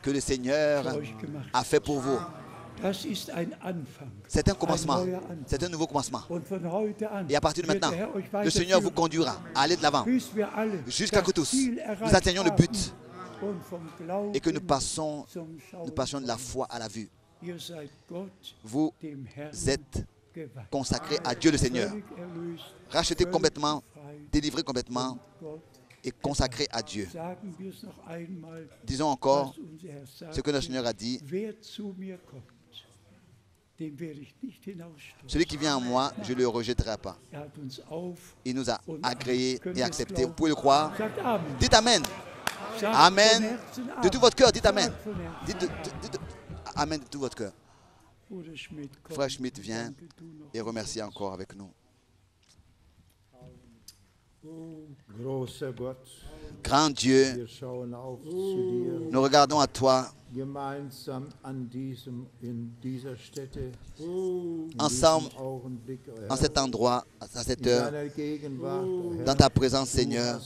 que le Seigneur a fait pour vous. C'est un commencement, c'est un nouveau commencement. Et à partir de maintenant, le Seigneur vous conduira à aller de l'avant jusqu'à que tous nous atteignions le but et que nous passions de la foi à la vue. Vous êtes consacrés à Dieu le Seigneur, rachetés complètement, délivrés complètement et consacrés à Dieu. Disons encore ce que notre Seigneur a dit: celui qui vient à moi, je ne le rejetterai pas. Il nous a agréés et acceptés. Vous pouvez le croire? Dites Amen. Amen. De tout votre cœur, dites Amen. Dites Amen de tout votre cœur. Frère Schmidt vient et remercie encore avec nous. Grand Dieu, nous regardons à toi ensemble en cet endroit, à cette heure, dans ta présence, Seigneur.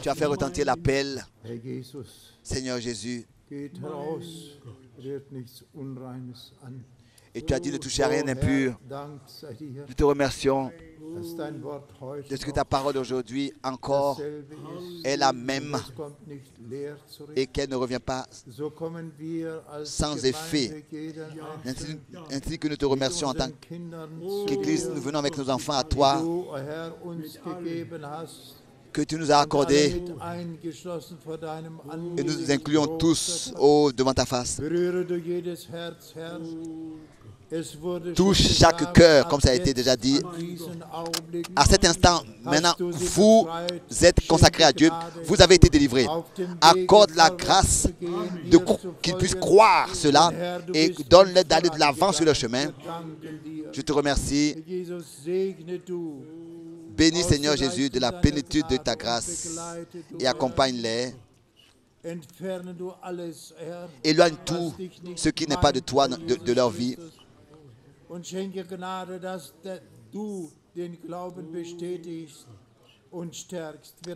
Tu as fait retentir l'appel, Seigneur Jésus. Et tu as dit: ne touchez à rien d'impur. Nous te remercions de ce que ta parole aujourd'hui encore est la même et qu'elle ne revient pas sans effet. Ainsi que nous te remercions en tant qu'Église, nous venons avec nos enfants à toi que tu nous as accordé et nous nous incluons tous devant ta face. Touche chaque cœur, comme ça a été déjà dit. À cet instant, maintenant, vous êtes consacrés à Dieu. Vous avez été délivrés. Accorde la grâce qu'ils puissent croire cela et donne-leur d'aller de l'avant sur le chemin. Je te remercie. Bénis, Seigneur Jésus, de la plénitude de ta grâce et accompagne-les. Éloigne tout ce qui n'est pas de toi, de leur vie.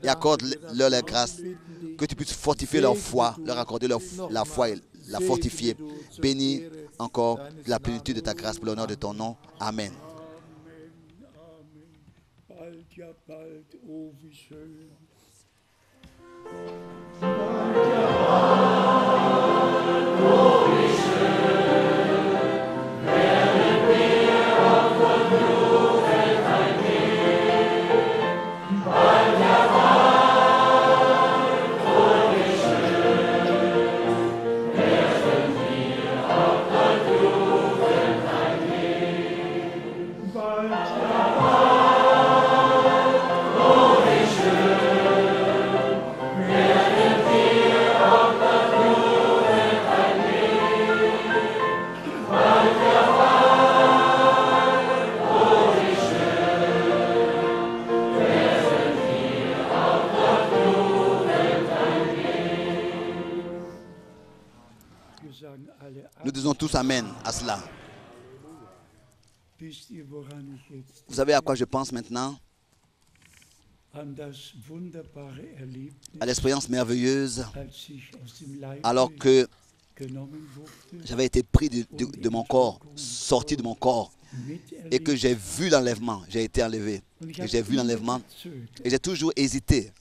Et accorde-leur la grâce, que tu puisses fortifier leur foi, leur accorder la foi et la fortifier. Bénis encore la plénitude de ta grâce pour l'honneur de ton nom. Amen. Nous disons tous Amen à cela. Vous savez à quoi je pense maintenant? À l'expérience merveilleuse, alors que j'avais été pris de mon corps, sorti de mon corps, et que j'ai vu l'enlèvement, j'ai été enlevé, et j'ai vu l'enlèvement, et j'ai toujours hésité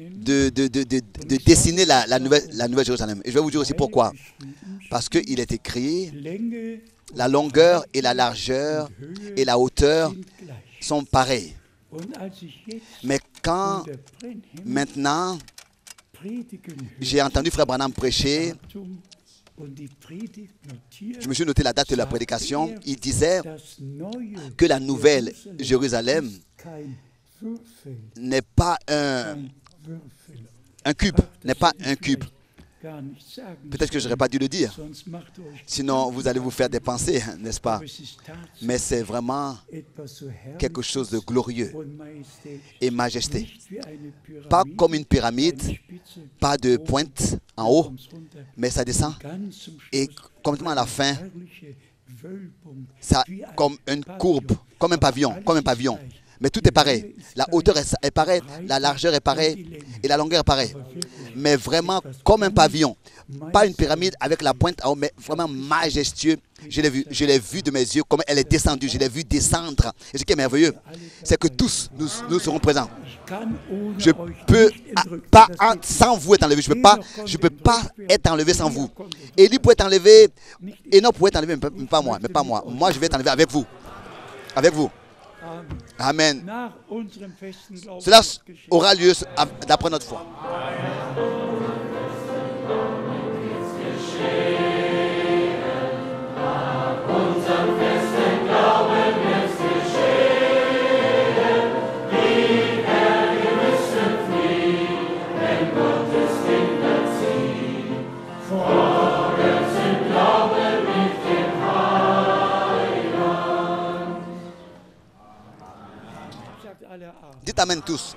de dessiner la nouvelle Jérusalem. Et je vais vous dire aussi pourquoi. Parce qu'il est écrit, la longueur et la largeur et la hauteur sont pareilles. Mais quand maintenant j'ai entendu Frère Branham prêcher, je me suis noté la date de la prédication, il disait que la nouvelle Jérusalem n'est pas un cube, n'est pas un cube. Peut-être que je n'aurais pas dû le dire, sinon vous allez vous faire des pensées, n'est-ce pas? Mais c'est vraiment quelque chose de glorieux et majesté. Pas comme une pyramide, pas de pointe en haut, mais ça descend et complètement à la fin, ça comme une courbe, comme un pavillon. Mais tout est pareil. La hauteur est pareille, la largeur est pareille et la longueur est pareille. Mais vraiment comme un pavillon. Pas une pyramide avec la pointe en haut, mais vraiment majestueux. Je l'ai vu de mes yeux, comment elle est descendue. Je l'ai vu descendre. Et ce qui est merveilleux, c'est que tous, nous serons présents. Je ne peux pas, sans vous être enlevé. Je ne peux pas être enlevé sans vous. Élie peut être enlevé, Enoch peut être enlevé, mais pas moi. Moi, je vais être enlevé avec vous. Avec vous. Amen. Cela aura lieu d'après notre foi. Dites Amen tous.